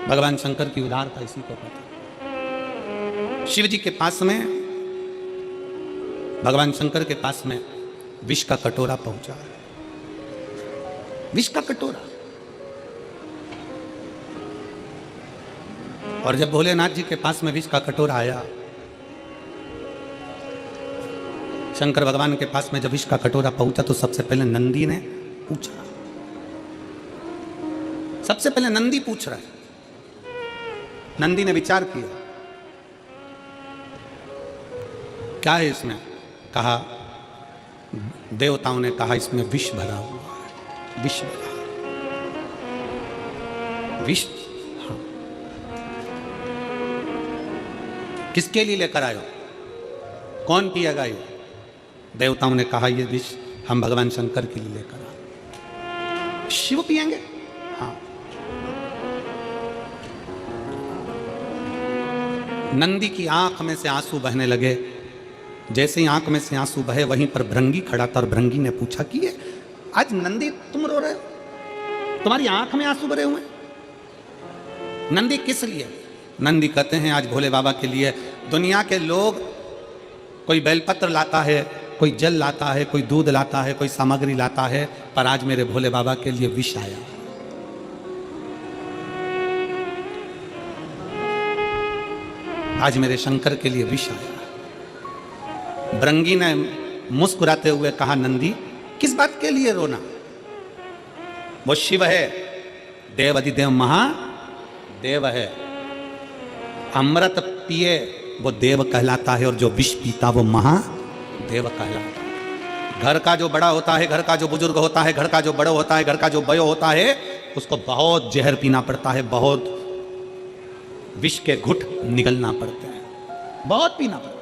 भगवान शंकर की उदारता इसी को कहते हैं। शिव जी के पास में, भगवान शंकर के पास में विष का कटोरा पहुंचा है, विष का कटोरा। और जब भोलेनाथ जी के पास में विष का कटोरा आया, शंकर भगवान के पास में जब विष का कटोरा पहुंचा, तो सबसे पहले नंदी ने पूछा, सबसे पहले नंदी पूछ रहा है। नंदी ने विचार किया, क्या है इसमें? कहा, देवताओं ने कहा इसमें विष भरा हुआ है, विष भरा, विष। हाँ। किसके लिए लेकर आयो? कौन पिएगा ये? देवताओं ने कहा ये विष हम भगवान शंकर के लिए लेकर आए। शिव पिएंगे? हाँ। नंदी की आंख में से आंसू बहने लगे। जैसे ही आंख में से आंसू बहे वहीं पर भृंगी खड़ा था और भृंगी ने पूछा कि ये आज नंदी तुम रो रहे हो, तुम्हारी आंख में आंसू भरे हुए? नंदी किस लिए? नंदी कहते हैं आज भोले बाबा के लिए। दुनिया के लोग कोई बेलपत्र लाता है, कोई जल लाता है, कोई दूध लाता है, कोई सामग्री लाता है, पर आज मेरे भोले बाबा के लिए विष आया। आज मेरे शंकर के लिए विष आया। भृंगी ने मुस्कुराते हुए कहा, नंदी किस बात के लिए रोना? वो शिव है, देव अधिदेव महादेव है। अमृत पिए वो देव कहलाता है और जो विष पीता वो महादेव कहलाता है। घर का जो बड़ा होता है, घर का जो बुजुर्ग होता है, घर का जो बड़ा होता है, घर का जो बयो होता है, उसको बहुत जहर पीना पड़ता है, बहुत विष के घुट निगलना पड़ते हैं, बहुत पीना पड़ता है।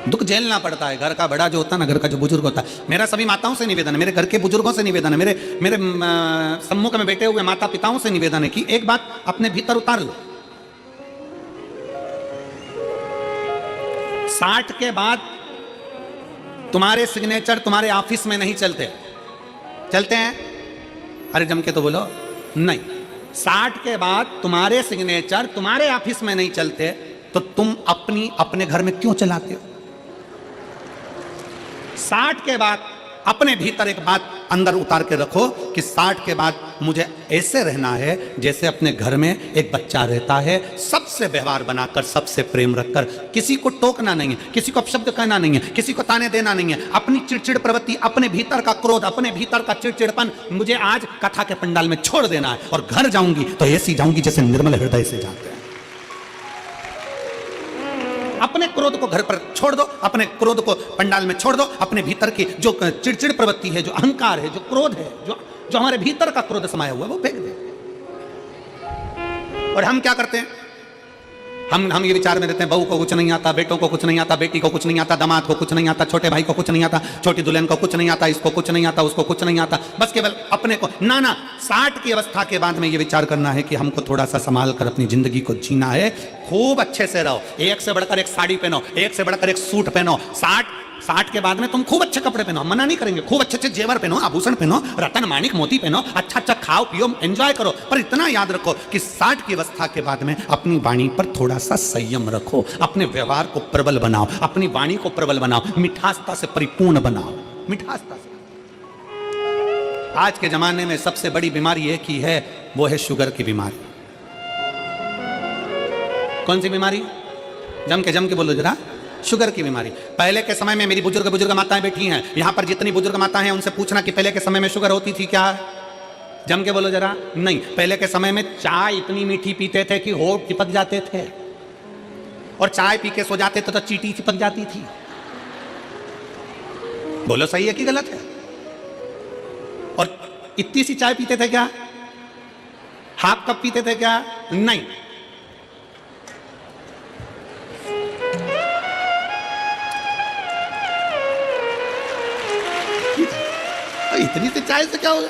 दुख झेलना पड़ता है। घर का बड़ा जो होता है ना, घर का जो बुजुर्ग होता है, मेरा सभी माताओं से निवेदन है, मेरे घर के बुजुर्गों से निवेदन है, मेरे सम्मुख में बैठे हुए माता पिताओं से निवेदन है कि एक बात अपने भीतर उतार लो। 60 के बाद तुम्हारे सिग्नेचर तुम्हारे ऑफिस में नहीं चलते। चलते हैं? अरे जम के तो बोलो नहीं। 60 के बाद तुम्हारे सिग्नेचर तुम्हारे ऑफिस में नहीं चलते तो तुम अपने घर में क्यों चलाते हो? 60 के बाद अपने भीतर एक बात अंदर उतार के रखो कि 60 के बाद मुझे ऐसे रहना है जैसे अपने घर में एक बच्चा रहता है, सबसे व्यवहार बनाकर, सबसे प्रेम रखकर, किसी को टोकना नहीं है, किसी को अपशब्द कहना नहीं है, किसी को ताने देना नहीं है। अपनी चिड़चिड़ प्रवृत्ति, अपने भीतर का क्रोध, अपने भीतर का चिड़चिड़पन मुझे आज कथा के पंडाल में छोड़ देना है और घर जाऊंगी तो ऐसी जाऊंगी जैसे निर्मल हृदय से जाते हैं। अपने क्रोध को घर पर छोड़ दो, अपने क्रोध को पंडाल में छोड़ दो, अपने भीतर की जो चिड़चिड़ प्रवृत्ति है, जो अहंकार है, जो क्रोध है, जो हमारे भीतर का क्रोध समाया हुआ है, वो फेंक दे। और हम क्या करते हैं? हम ये विचार में रहते हैं, बहू को कुछ नहीं आता, बेटों को कुछ नहीं आता, बेटी को कुछ नहीं आता, दामाद को कुछ नहीं आता, छोटे भाई को कुछ नहीं आता, छोटी दुल्हन को कुछ नहीं आता, इसको कुछ नहीं आता, उसको कुछ नहीं आता, बस केवल अपने को। ना 60 की अवस्था के बाद में ये विचार करना है कि हमको थोड़ा सा संभाल कर अपनी जिंदगी को जीना है, खूब अच्छे से रहो, एक से बढ़कर एक साड़ी पहनो, एक से बढ़कर एक सूट पहनो। 60 के बाद में तुम खूब अच्छे कपड़े पहनो, मना नहीं करेंगे, खूब अच्छे अच्छे जेवर पहनो, आभूषण पहनो, रतन माणिक मोती पहनो, अच्छा अच्छा खाओ पियो, एंजॉय करो। पर इतना याद रखो कि 60 की अवस्था के बाद में अपनी वाणी पर थोड़ा सा संयम रखो, अपने व्यवहार को प्रबल बनाओ, अपनी वाणी को प्रबल बनाओ, मिठासता से परिपूर्ण बनाओ, मिठासता से। आज के जमाने में सबसे बड़ी बीमारी एक ही है, वो है शुगर की बीमारी। कौन सी बीमारी? जम के बोलो जरा। शुगर की बीमारी। पहले के समय में मेरी बुजुर्ग माताएं बैठी हैं, यहां पर जितनी बुजुर्ग माताएं हैं उनसे पूछना कि पहले के समय में शुगर होती थी क्या? जम के बोलो जरा। नहीं, पहले के समय में चाय इतनी मीठी पीते थे कि होठ चिपक जाते थे, और चाय पी के सो जाते थे तो चींटी चिपक जाती थी। बोलो सही है कि गलत है? और इतनी सी चाय पीते थे क्या? हाफ कप पीते थे क्या? नहीं। इतनी सी चाय से क्या होगा?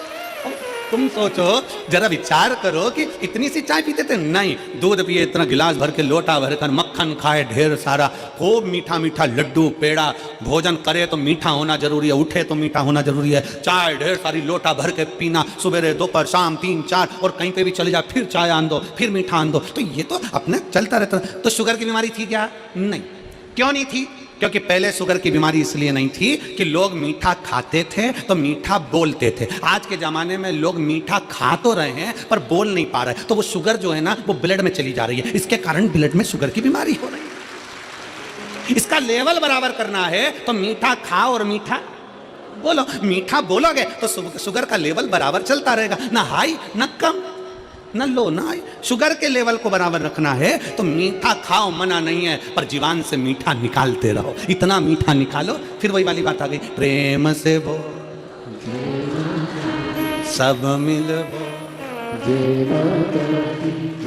तुम सोचो, जरा विचार करो कि इतनी सी चाय पीते थे। नहीं, दूध पिए इतना गिलास भर के, लोटा भर कर, मक्खन खाए ढेर सारा, खूब मीठा मीठा लड्डू पेड़ा, भोजन करे तो मीठा होना जरूरी है, उठे तो मीठा होना जरूरी है, चाय ढेर सारी लोटा भर के पीना, सुबह दोपहर शाम 3 4, और कहीं पे भी चले जाओ फिर चाय आन दो, फिर मीठा आन दो। तो ये तो अपने चलता रहता। तो शुगर की बीमारी थी क्या? नहीं। क्यों नहीं थी? क्योंकि पहले शुगर की बीमारी इसलिए नहीं थी कि लोग मीठा खाते थे तो मीठा बोलते थे। आज के ज़माने में लोग मीठा खा तो रहे हैं पर बोल नहीं पा रहे, तो वो शुगर जो है ना वो ब्लड में चली जा रही है, इसके कारण ब्लड में शुगर की बीमारी हो रही है। इसका लेवल बराबर करना है तो मीठा खाओ और मीठा बोलो। मीठा बोलोगे तो शुगर का लेवल बराबर चलता रहेगा, ना हाई ना कम। ना लो ना, शुगर के लेवल को बराबर रखना है तो मीठा खाओ, मना नहीं है, पर जीवान से मीठा निकालते रहो, इतना मीठा निकालो। फिर वही वाली बात आ गई, प्रेम से बोल सब मिल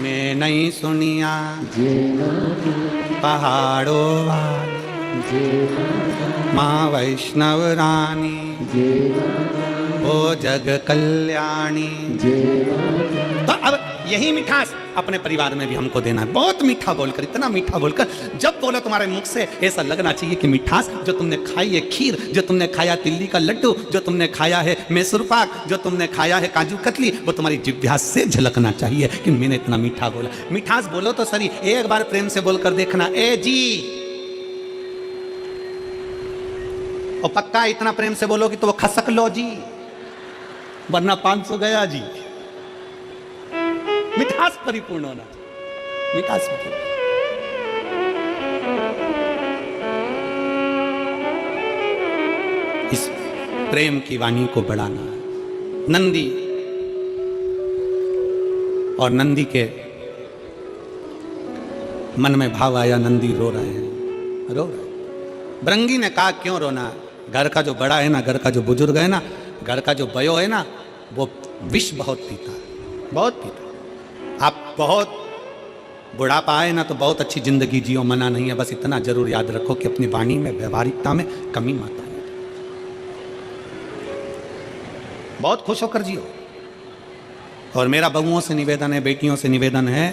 मैं नहीं सुनिया पहाड़ों वाली माँ वैष्णव रानी ओ जग कल्याणी। तो अब यही मिठास अपने परिवार में भी हमको देना है। बहुत मीठा बोलकर, इतना मीठा बोलकर, जब बोलो तुम्हारे मुख से ऐसा लगना चाहिए कि मिठास जो तुमने खाई है खीर, जो तुमने खाया तिल्ली का लड्डू, जो तुमने खाया है मैसूर पाक, जो तुमने खाया है काजू कतली, वो तुम्हारी जिह्वा से झलकना चाहिए कि मैंने इतना मीठा बोला। मिठास बोलो तो सही, एक बार प्रेम से बोलकर देखना, ए जी, और पक्का इतना प्रेम से बोलोगी तो वो खसक लो जी, वरना 500 गया जी। मिठास परिपूर्ण होना, मिठास परिपूर्ण। इस प्रेम की वाणी को बढ़ाना है। नंदी और नंदी के मन में भाव आया, नंदी रो रहे हैं, रो रहे। भृंगी ने कहा क्यों रोना, घर का जो बड़ा है ना, घर का जो बुजुर्ग है ना, घर का जो बयो है ना, वो विष बहुत पीता है, बहुत पीता है। आप बहुत बुढ़ापा आए ना तो बहुत अच्छी जिंदगी जियो, मना नहीं है, बस इतना जरूर याद रखो कि अपनी वाणी में, व्यवहारिकता में कमी मत आए। बहुत खुश होकर जियो। और मेरा बहुओं से निवेदन है, बेटियों से निवेदन है,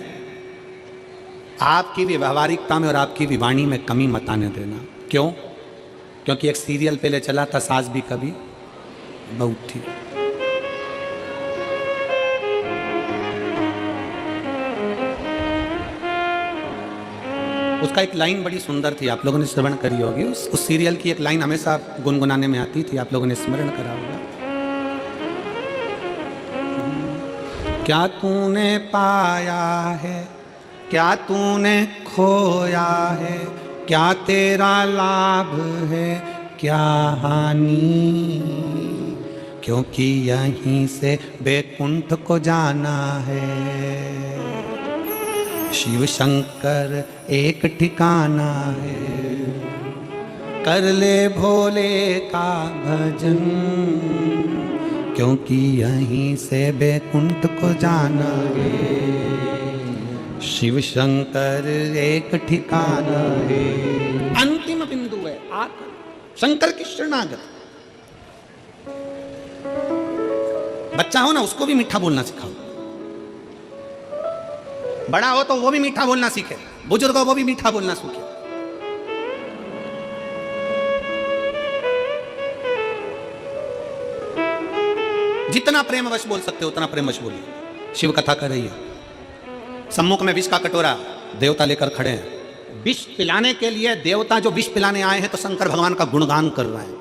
आपकी भी व्यवहारिकता में और आपकी भी वाणी में कमी मत आने देना। क्यों? क्योंकि एक सीरियल पहले चला था, सास भी कभी बहू थी। उसका एक लाइन बड़ी सुंदर थी, आप लोगों ने श्रवण करी होगी। उस सीरियल की एक लाइन हमेशा गुनगुनाने में आती थी, आप लोगों ने स्मरण करा होगा। क्या तूने पाया है, क्या तूने खोया है, क्या तेरा लाभ है, क्या हानि, क्योंकि यहीं से बैकुंठ को जाना है। शिव शंकर एक ठिकाना है, कर ले भोले का भजन, क्योंकि यहीं से बैकुंठ को जाना है। शिव शंकर एक ठिकाना है, अंतिम बिंदु है शंकर की शरणागत। बच्चा हो ना, उसको भी मीठा बोलना सिखाओ। बड़ा हो तो वो भी मीठा बोलना सीखे, बुजुर्ग हो वो भी मीठा बोलना सीखे। जितना प्रेमवश बोल सकते हो उतना प्रेमवश बोलिए। शिव कथा कर रही है, सम्मुख में विष का कटोरा देवता लेकर खड़े हैं। विष पिलाने के लिए देवता जो विष पिलाने आए हैं तो शंकर भगवान का गुणगान कर रहे हैं,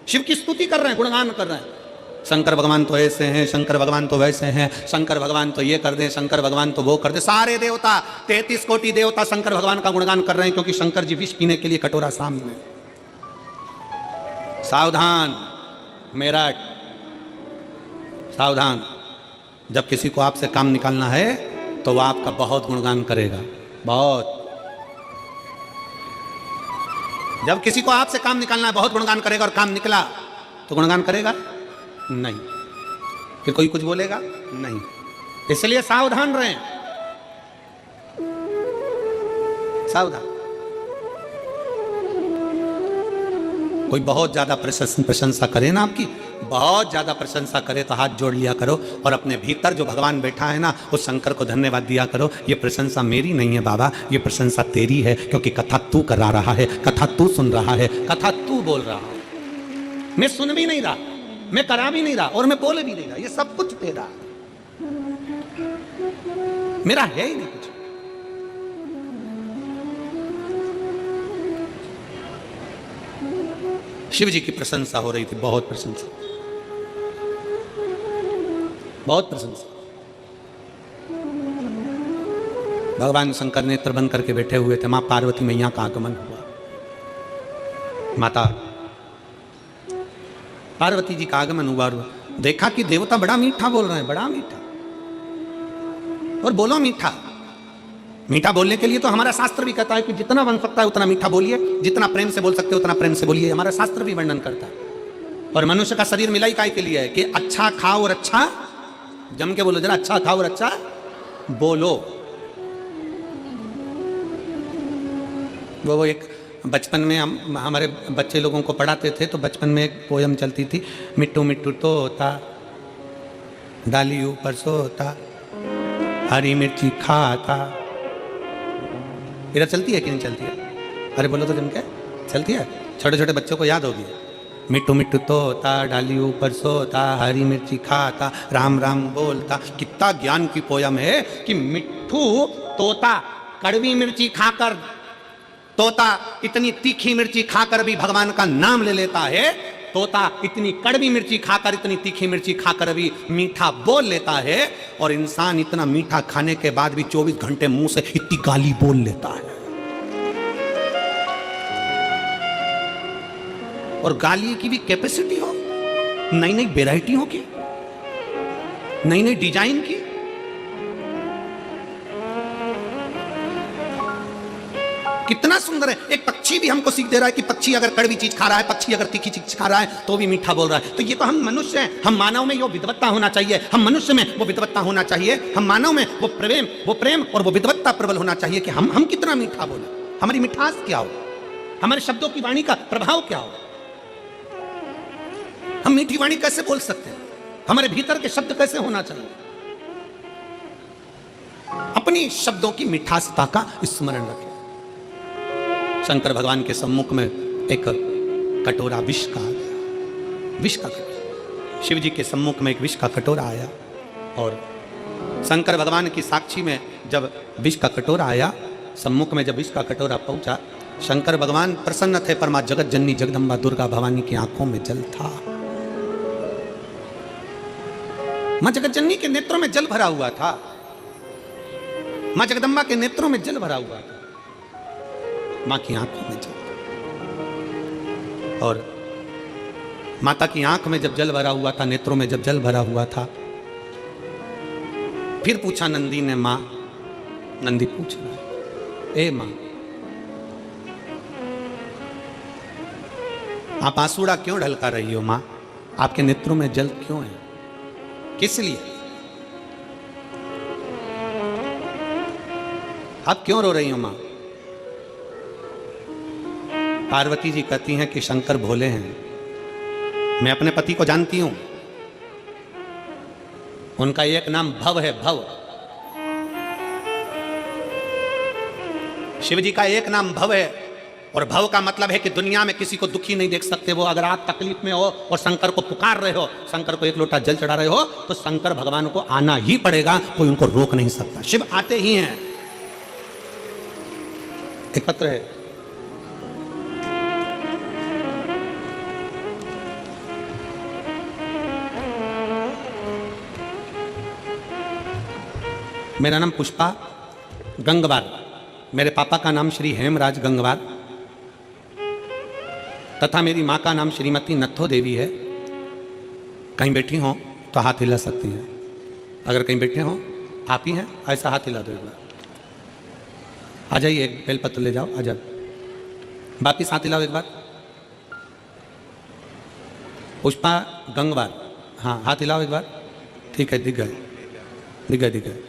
शिव की स्तुति कर रहे हैं, गुणगान कर रहे हैं। शंकर भगवान तो ऐसे हैं, शंकर भगवान तो वैसे हैं, शंकर भगवान तो ये कर दे, शंकर भगवान तो वो कर दे। सारे देवता 33 कोटि देवता शंकर भगवान का गुणगान कर रहे हैं, क्योंकि शंकर जी विष पीने के लिए कटोरा सामने। सावधान मेरठ, सावधान। जब किसी को आपसे काम निकालना है तो वह आपका बहुत गुणगान करेगा, बहुत। जब किसी को आपसे काम निकालना है बहुत गुणगान करेगा, और काम निकला तो गुणगान करेगा नहीं, फिर कोई कुछ बोलेगा नहीं। इसलिए सावधान रहें, सावधान। कोई बहुत ज्यादा प्रशंसा करे ना, आपकी बहुत ज्यादा प्रशंसा करे तो हाथ जोड़ लिया करो, और अपने भीतर जो भगवान बैठा है ना, उस शंकर को धन्यवाद दिया करो। ये प्रशंसा मेरी नहीं है बाबा, ये प्रशंसा तेरी है, क्योंकि कथा तू करा रहा है, कथा तू सुन रहा है, कथा तू बोल रहा है। मैं सुन भी नहीं रहा, मैं करा भी नहीं रहा, और मैं बोल भी नहीं रहा। ये सब कुछ तेरा, मेरा है ही नहीं कुछ। शिव जी की प्रशंसा हो रही थी, बहुत प्रशंसा, बहुत प्रशंसा। भगवान शंकर नेत्र बंद करके बैठे हुए थे, मां पार्वती मैया का आगमन हुआ। माता पार्वती जी का आगमन हुआ और देखा कि देवता बड़ा मीठा बोल रहे हैं, बड़ा मीठा। और बोलो मीठा। मीठा बोलने के लिए तो हमारा शास्त्र भी कहता है कि जितना बन सकता है उतना मीठा बोलिए, जितना प्रेम से बोल सकते हो उतना प्रेम से बोलिए, हमारा शास्त्र भी वर्णन करता है। और मनुष्य का शरीर मिलाई काय के लिए है कि अच्छा खाओ और अच्छा, जम के बोलो जरा, अच्छा खाओ और अच्छा बोलो। वो एक बचपन में हम हमारे बच्चे लोगों को पढ़ाते थे, तो बचपन में एक पोयम चलती थी, मिट्टू मिट्टू तोता डाली ऊपर सोता हरी मिर्ची खाता। इधर चलती है कि नहीं चलती है? अरे बोलो तो जम के, चलती है? छोटे छोटे बच्चों को याद होगी। मिट्टू मिट्टू तोता डाली ऊपर सोता हरी मिर्ची खाता राम राम बोलता। कितना ज्ञान की पोयम है कि मिट्टू तोता कड़वी मिर्ची खाकर, तोता इतनी तीखी मिर्ची खाकर भी भगवान का नाम ले लेता है, तोता इतनी कड़वी मिर्ची खाकर, इतनी तीखी मिर्ची खाकर भी मीठा बोल लेता है, और इंसान इतना मीठा खाने के बाद भी 24 घंटे मुंह से इतनी गाली बोल लेता है। और गाली की भी कैपेसिटी हो, नई नई वेराइटियों की, नई नई डिजाइन की। कितना सुंदर है। एक पक्षी भी हमको सीख दे रहा है कि पक्षी अगर कड़वी चीज खा रहा है, पक्षी अगर तीखी चीज खा रहा है तो भी मीठा बोल रहा है। तो ये तो हम मनुष्य हैं, हम मानव में वो विद्वत्ता होना चाहिए, हम मनुष्य में वो विद्वत्ता होना चाहिए, हम मानव में वो प्रेम और वो विद्वत्ता प्रबल होना चाहिए कि हम कितना मीठा बोले, हमारी मिठास क्या हो, हमारे शब्दों की वाणी का प्रभाव क्या हो। हम मीठी वाणी कैसे बोल सकते हैं, हमारे भीतर के शब्द कैसे होना चाहिए। अपनी शब्दों की मिठासता का स्मरण रखें। शंकर भगवान के सम्मुख में एक कटोरा विष का आया, विष का कटोरा। शिव जी के सम्मुख में एक विष का कटोरा आया, और शंकर भगवान की साक्षी में जब विष का कटोरा आया, सम्मुख में जब विष का कटोरा पहुंचा, शंकर भगवान प्रसन्न थे, पर मां जगत जननी जगदम्बा दुर्गा भवानी की आंखों में जल था। मां जगत जननी के नेत्रों में जल भरा हुआ था, मां जगदम्बा के नेत्रों में जल भरा हुआ था, मां की आंखों में जल। और माता की आंख में जब जल भरा हुआ था, नेत्रों में जब जल भरा हुआ था, फिर पूछा नंदी ने, मां, नंदी पूछ रहा है, ए मां, आप आंसुड़ा क्यों ढलका रही हो? मां, आपके नेत्रों में जल क्यों है? किस लिए? आप क्यों रो रही हो मां? पार्वती जी कहती हैं कि शंकर भोले हैं, मैं अपने पति को जानती हूं, उनका एक नाम भव है, भव। शिव जी का एक नाम भव है, और भव का मतलब है कि दुनिया में किसी को दुखी नहीं देख सकते वो। अगर आप तकलीफ में हो और शंकर को पुकार रहे हो, शंकर को एक लोटा जल चढ़ा रहे हो, तो शंकर भगवान को आना ही पड़ेगा, कोई उनको रोक नहीं सकता, शिव आते ही हैं। एक पत्र है, मेरा नाम पुष्पा गंगवार, मेरे पापा का नाम श्री हेमराज गंगवार तथा मेरी माँ का नाम श्रीमती नत्थो देवी है। कहीं बैठी हो तो हाथ हिला सकती हैं, अगर कहीं बैठे हो आप ही हैं, ऐसा हाथ हिला दो एक बार। आ जाइए, एक बेलपत्र ले जाओ, आ जाओ, वापिस हाथ हिलाओ एक बार। पुष्पा गंगवार, हाँ हाथ हिलाओ एक बार, ठीक है, दिख गए, दिख गए, दिख गए।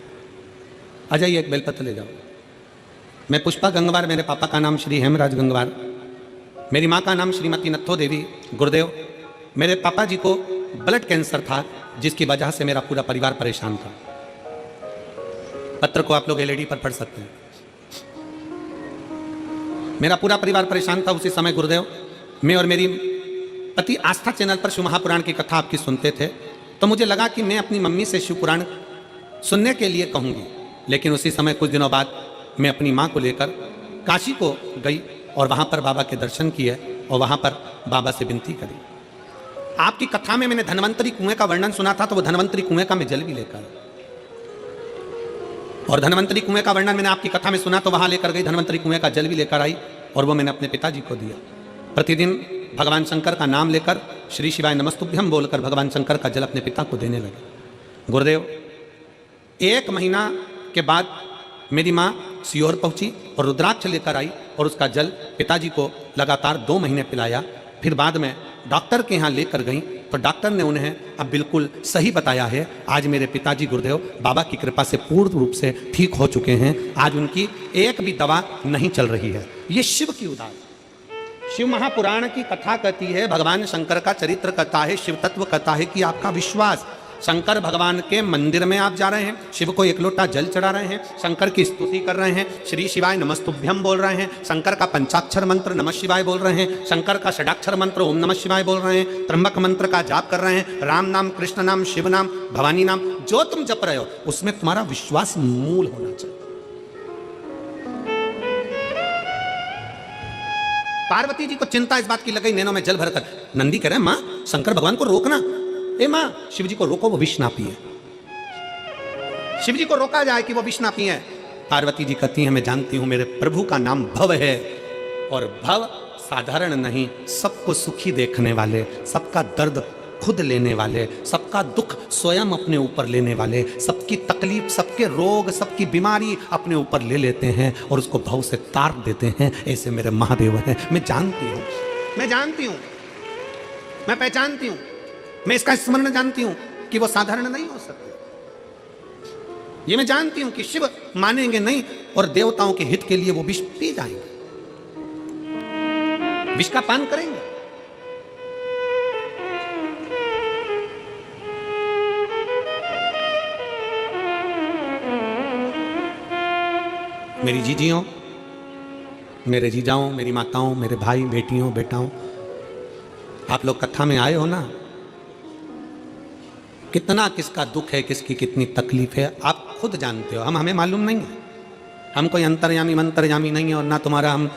आ जाइए, एक बेलपत्र ले जाओ। मैं पुष्पा गंगवार, मेरे पापा का नाम श्री हेमराज गंगवार, मेरी माँ का नाम श्रीमती नत्थो देवी। गुरुदेव, मेरे पापा जी को ब्लड कैंसर था, जिसकी वजह से मेरा पूरा परिवार परेशान था। पत्र को आप लोग एलईडी पर पढ़ सकते हैं। मेरा पूरा परिवार परेशान था उसी समय। गुरुदेव, मैं और मेरी पति आस्था चैनल पर शिव महापुराण की कथा आपकी सुनते थे, तो मुझे लगा कि मैं अपनी मम्मी से शिव पुराण सुनने के लिए कहूँगी। लेकिन उसी समय कुछ दिनों बाद मैं अपनी माँ को लेकर काशी को गई और वहाँ पर बाबा के दर्शन किए और वहाँ पर बाबा से विनती करी। आपकी कथा में मैंने धन्वंतरी कुएं का वर्णन सुना था, तो वो धन्वंतरी कुएं का मैं जल भी लेकर, और धन्वंतरी कुएं का वर्णन मैंने आपकी कथा में सुना, तो वहाँ लेकर गई, धन्वंतरी कुएं का जल भी लेकर आई और वो मैंने अपने पिताजी को दिया। प्रतिदिन भगवान शंकर का नाम लेकर श्री शिवाय नमस्तुभ्यम बोलकर भगवान शंकर का जल अपने पिता को देने लगे। गुरुदेव, 1 महीना के बाद मेरी माँ सीहोर पहुंची और रुद्राक्ष लेकर आई और उसका जल पिताजी को लगातार 2 महीने पिलाया। फिर बाद में डॉक्टर के यहाँ लेकर गई तो डॉक्टर ने उन्हें अब बिल्कुल सही बताया है। आज मेरे पिताजी गुरुदेव बाबा की कृपा से पूर्ण रूप से ठीक हो चुके हैं। आज उनकी एक भी दवा नहीं चल रही है। ये शिव की उदाहरण, शिव महापुराण की कथा कहती है, भगवान शंकर का चरित्र कथा है, शिव तत्व कथा है कि आपका विश्वास। शंकर भगवान के मंदिर में आप जा रहे हैं, शिव को 1 लोटा जल चढ़ा रहे हैं, शंकर की स्तुति कर रहे हैं, श्री शिवाय नमस्तुभ्यम बोल रहे हैं, शंकर का पंचाक्षर मंत्र नमः शिवाय बोल रहे हैं, शंकर का षडाक्षर मंत्र ओम नमः शिवाय बोल रहे हैं, त्र्यंबक मंत्र का जाप कर रहे हैं, राम नाम, कृष्ण नाम, शिव नाम, भवानी नाम, जो तुम जप रहे हो उसमें तुम्हारा विश्वास मूल होना चाहिए। पार्वती जी को चिंता इस बात की लगी, नैनों में जल भरकर। नंदी कह रहे हैं, मां शंकर भगवान को रोकना। ए मां, शिव जी को रोको, वो विष ना पिए। शिव जी को रोका जाए कि वो विष ना पिए। पार्वती जी कहती हैं, मैं जानती हूं मेरे प्रभु का नाम भव है, और भव साधारण नहीं, सबको सुखी देखने वाले, सबका दर्द खुद लेने वाले, सबका दुख स्वयं अपने ऊपर लेने वाले, सबकी तकलीफ, सबके रोग, सबकी बीमारी अपने ऊपर ले लेते हैं और उसको भव से तार देते हैं। ऐसे मेरे महादेव हैं। मैं जानती हूं, मैं जानती हूं, मैं पहचानती हूं, मैं इसका स्मरण जानती हूं कि वो साधारण नहीं हो सकते। ये मैं जानती हूं कि शिव मानेंगे नहीं और देवताओं के हित के लिए वो विष पी जाएंगे, विष का पान करेंगे। मेरी जीजियों, मेरे जीजाओं, मेरी माताओं, मेरे भाई, बेटियों, बेटाओं, आप लोग कथा में आए हो ना, कितना किसका दुख है, किसकी कितनी तकलीफ है, आप खुद जानते हो। हमें मालूम नहीं है, हम कोई अंतर्यामी मंत्रयामी नहीं है, और ना तुम्हारा हम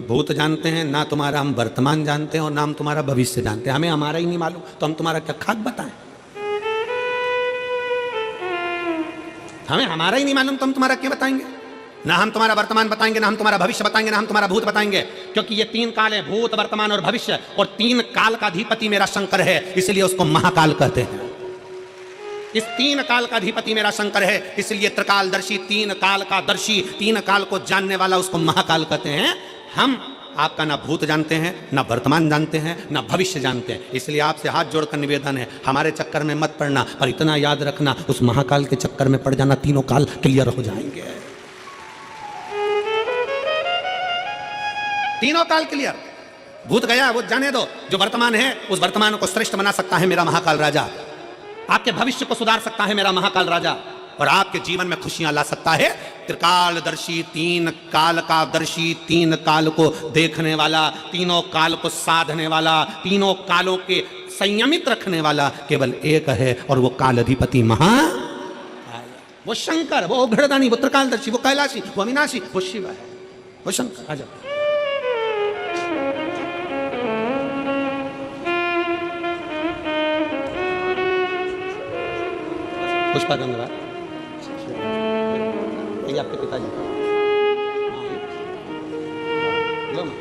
भूत जानते हैं, ना तुम्हारा हम वर्तमान जानते हैं, और ना हम तुम्हारा भविष्य जानते हैं। हमें हमारा ही नहीं मालूम तो हम तुम्हारा क्या खाक बताएं। हमें हमारा ही नहीं मालूम तो हम तुम्हारा क्या बताएंगे। ना हम तुम्हारा वर्तमान बताएंगे, ना हम तुम्हारा भविष्य बताएंगे, ना हम तुम्हारा भूत बताएंगे, क्योंकि ये 3 काल है, भूत, वर्तमान और भविष्य, और 3 काल का अधिपति मेरा शंकर है, इसलिए उसको महाकाल कहते हैं। इस 3 काल का अधिपति मेरा शंकर है, इसलिए त्रिकालदर्शी, 3 काल का दर्शी, 3 काल को जानने वाला, उसको महाकाल कहते हैं। हम आपका ना भूत जानते हैं, ना वर्तमान जानते हैं, ना भविष्य जानते हैं, इसलिए आपसे हाथ जोड़कर निवेदन है, हमारे चक्कर में मत पड़ना, पर इतना याद रखना, उस महाकाल के चक्कर में पड़ जाना, 3 काल क्लियर हो जाएंगे। 3 काल क्लियर। भूत गया, वो जाने दो, जो वर्तमान है उस वर्तमान को श्रेष्ठ बना सकता है मेरा महाकाल राजा, आपके भविष्य को सुधार सकता है मेरा महाकाल राजा, और आपके जीवन में खुशियां ला सकता है त्रिकालदर्शी, 3 काल का दर्शी, 3 काल को देखने वाला, 3 काल को साधने वाला, 3 कालों के संयमित रखने वाला केवल एक है, और वो कालाधिपति वो शंकर, वो घड़दानी, वो त्रिकालदर्शी, वो कैलाशी, वो अविनाशी, वो शिव है, वो शंकर। आजा पुष्पा गंगवा, ये आपके पिताजी लो मां।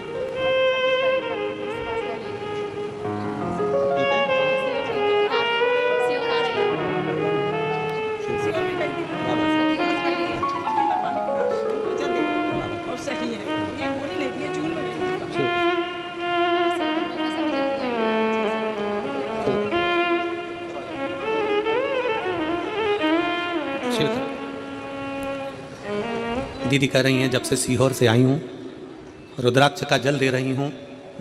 दीदी कह रही हैं, जब से सीहोर से आई हूँ, रुद्राक्ष का जल दे रही हूँ,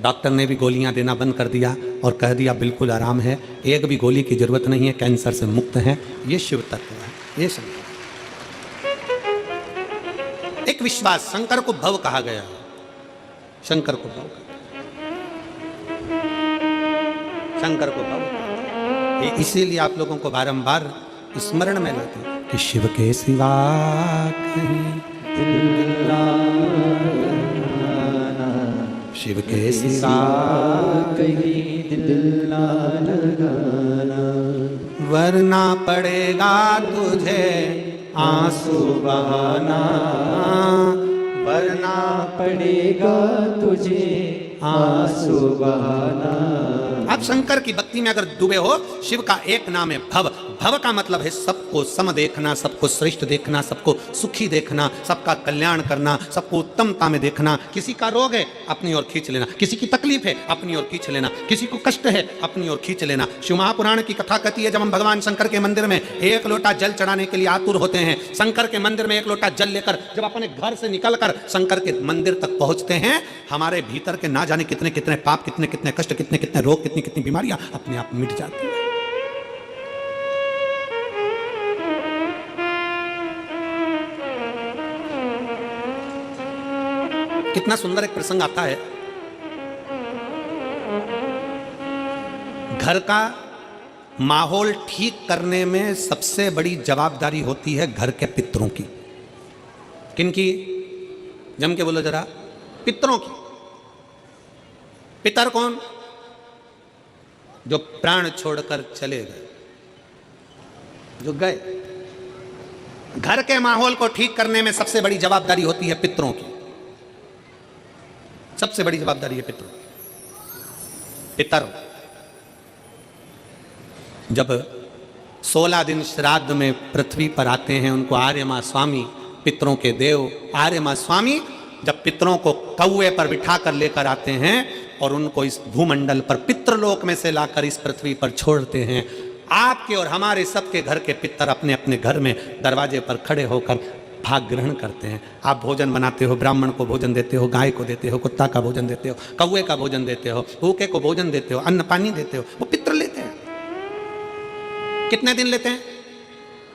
डॉक्टर ने भी गोलियां देना बंद कर दिया और कह दिया बिल्कुल आराम है, एक भी गोली की जरूरत नहीं है, कैंसर से मुक्त है। ये शिव तत्व है, ये शंकर। एक विश्वास, शंकर को भव कहा गया, शंकर को भव, शंकर को भव, इसीलिए आप लोगों को बारंबार स्मरण में लाते हैं कि शिव के सिवा शिव के सिवा कहीं दिल ना लगाना, वरना पड़ेगा तुझे आंसू बहाना, वरना पड़ेगा तुझे आंसू बहाना। अब शंकर की भक्ति भक्ति में अगर डूबे हो, शिव का एक नाम है भव। भव का मतलब है सबको सम देखना, सबको श्रेष्ठ देखना, सबको सुखी देखना, सबका कल्याण करना, सबको उत्तमता में देखना। किसी का रोग है अपनी ओर खींच लेना, किसी की तकलीफ है अपनी ओर खींच लेना, किसी को कष्ट है अपनी ओर खींच लेना। शिव महापुराण की कथा कहती है, जब हम भगवान शंकर के मंदिर में एक लोटा जल चढ़ाने के लिए आतुर होते हैं, शंकर के मंदिर में एक लोटा जल लेकर जब अपने घर से निकलकर शंकर के मंदिर तक पहुंचते हैं, हमारे भीतर के ना जाने कितने कितने पाप, कितने कितने कष्ट, कितने कितने रोग, कितनी कितनी बीमारियां अपने आप मिट जाती हैं। कितना सुंदर एक प्रसंग आता है। घर का माहौल ठीक करने में सबसे बड़ी जवाबदारी होती है घर के पितरों की। किनकी? जम के बोलो जरा। पितरों की। पितर कौन? जो प्राण छोड़कर चले गए, जो गए। घर के माहौल को ठीक करने में सबसे बड़ी जवाबदारी होती है पितरों की। सबसे बड़ी जवाबदारी है पितरों। पितर जब 16 दिन श्राद्ध में पृथ्वी पर आते हैं, उनको आर्यमा स्वामी, पितरों के देव आर्यमा स्वामी जब पितरों को कौवे पर बिठा कर लेकर आते हैं और उनको इस भूमंडल पर पितृलोक में से लाकर इस पृथ्वी पर छोड़ते हैं, आपके और हमारे सबके घर के पितर अपने अपने घर में दरवाजे पर खड़े होकर भाग ग्रहण करते हैं। आप भोजन बनाते हो, ब्राह्मण को भोजन देते हो, गाय को देते हो, कुत्ता का भोजन देते हो, कौवे का भोजन देते हो, भूखे को भोजन देते हो, अन्न पानी देते हो, वो पितर लेते हैं। कितने दिन लेते हैं?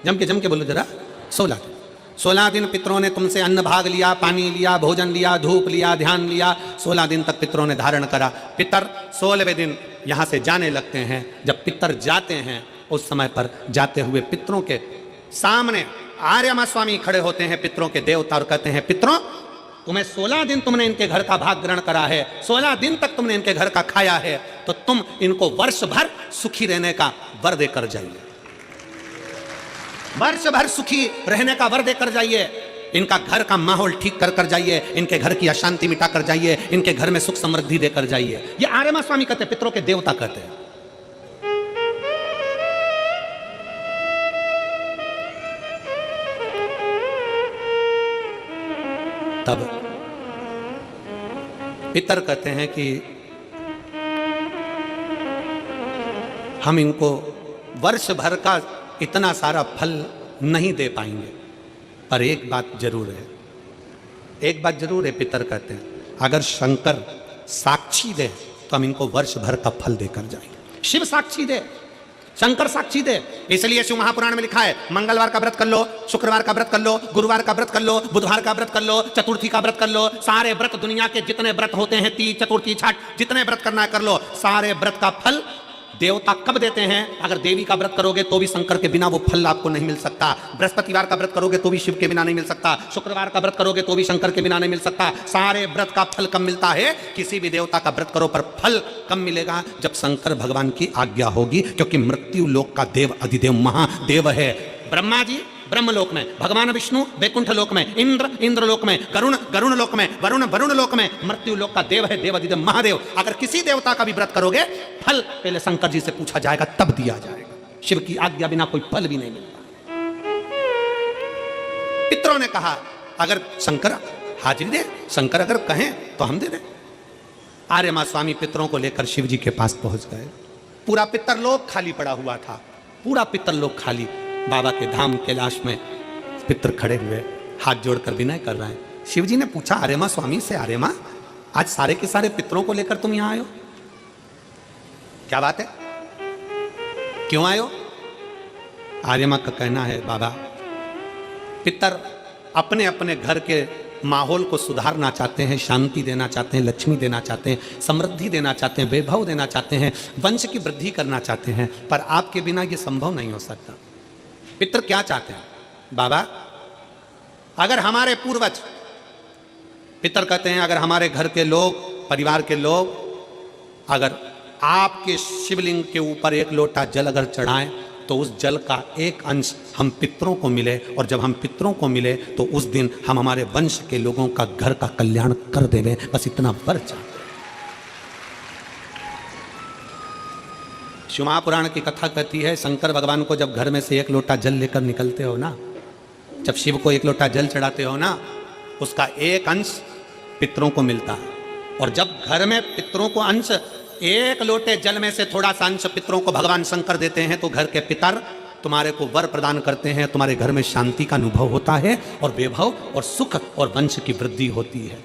जम के बोलो जरा। 16 दिन। 16 दिन पितरों ने तुमसे अन्न भाग लिया, पानी लिया, भोजन लिया, धूप लिया, ध्यान लिया। 16 दिन तक पितरों ने धारण करा। पितर 16वें दिन यहाँ से जाने लगते हैं। जब पितर जाते हैं, उस समय पर जाते हुए पितरों के सामने आर्यमा स्वामी खड़े होते हैं, पितरों के देवता, और कहते हैं, पितरों तुम्हें 16 दिन तुमने इनके घर का भाग ग्रहण करा है, 16 दिन तक तुमने इनके घर का खाया है, तो तुम इनको वर्ष भर सुखी रहने का वर देकर जाइए। वर्ष भर सुखी रहने का वर देकर जाइए। इनका घर का माहौल ठीक कर कर जाइए, इनके घर की अशांति मिटा कर जाइए, इनके घर में सुख समृद्धि देकर जाइए। ये आर्यमा स्वामी कहते हैं, पितरों के देवता कहते हैं। तब पितर कहते हैं कि हम इनको वर्ष भर का इतना सारा फल नहीं दे पाएंगे, पर एक बात जरूर है, एक बात जरूर है। पितर कहते हैं, अगर शंकर साक्षी दे तो हम इनको वर्ष भर का फल देकर जाएंगे। शिव साक्षी दे, शंकर साक्षी दे। इसलिए शिव महापुराण में लिखा है, मंगलवार का व्रत कर लो, शुक्रवार का व्रत कर लो, गुरुवार का व्रत कर लो, बुधवार का व्रत कर लो, चतुर्थी का व्रत कर लो। सारे व्रत, दुनिया के जितने व्रत होते हैं, तीज, चतुर्थी, छठ, जितने व्रत करना है कर लो। सारे व्रत का फल देवता कब देते हैं? अगर देवी का व्रत करोगे तो भी शंकर के बिना वो फल आपको नहीं मिल सकता। बृहस्पतिवार का व्रत करोगे तो भी शिव के बिना नहीं मिल सकता। शुक्रवार का व्रत करोगे तो भी शंकर के बिना नहीं मिल सकता। सारे व्रत का फल कब मिलता है? किसी भी देवता का व्रत करो पर फल कब मिलेगा? जब शंकर भगवान की आज्ञा होगी, क्योंकि मृत्यु लोक का देव अधिदेव महादेव है। ब्रह्मा जी ब्रह्मलोक में, भगवान विष्णु वैकुंठ लोक में, इंद्र इंद्रलोक में, गरुण गरुण लोक में, वरुण वरुण लोक में, मृत्यु लोक का देव है देव अधिदेव महादेव। अगर किसी देवता का भी व्रत करोगे, फल पहले शंकर जी से पूछा जाएगा, तब दिया जाएगा। शिव की आज्ञा बिना कोई फल भी नहीं मिलता। पितरों ने कहा, अगर शंकर हाजिरी दे, शंकर अगर कहें तो हम दे दें। आर्यमा स्वामी पितरों को लेकर शिव जी के पास पहुंच गए। पूरा पितरलोक खाली पड़ा हुआ था, पूरा पितरलोक खाली। बाबा के धाम कैलाश में पितर खड़े हुए हाथ जोड़कर विनय कर रहे हैं। शिव जी ने पूछा आर्यमा स्वामी से, आर्यमा आज सारे के सारे पितरों को लेकर तुम यहां आए हो, क्या बात है, क्यों आए हो? आर्यमा का कहना है, बाबा पितर अपने अपने घर के माहौल को सुधारना चाहते हैं, शांति देना चाहते हैं, लक्ष्मी देना चाहते हैं, समृद्धि देना चाहते हैं, वैभव देना चाहते हैं, वंश की वृद्धि करना चाहते हैं, पर आपके बिना यह संभव नहीं हो सकता। पितर क्या चाहते हैं? बाबा अगर हमारे पूर्वज, पितर कहते हैं, अगर हमारे घर के लोग, परिवार के लोग अगर आपके शिवलिंग के ऊपर एक लोटा जल अगर चढ़ाएं तो उस जल का एक अंश हम पितरों को मिले, और जब हम पितरों को मिले तो उस दिन हम हमारे वंश के लोगों का घर का कल्याण कर देवें, बस इतना वर चाहते हैं। शिव महापुराण की कथा कहती है, शंकर भगवान को जब घर में से एक लोटा जल लेकर निकलते हो ना, जब शिव को एक लोटा जल चढ़ाते हो ना, उसका एक अंश पितरों को मिलता है। और जब घर में पितरों को अंश, एक लोटे जल में से थोड़ा सा अंश पितरों को भगवान शंकर देते हैं, तो घर के पितर तुम्हारे को वर प्रदान करते हैं, तुम्हारे घर में शांति का अनुभव होता है और वैभव और सुख और वंश की वृद्धि होती है।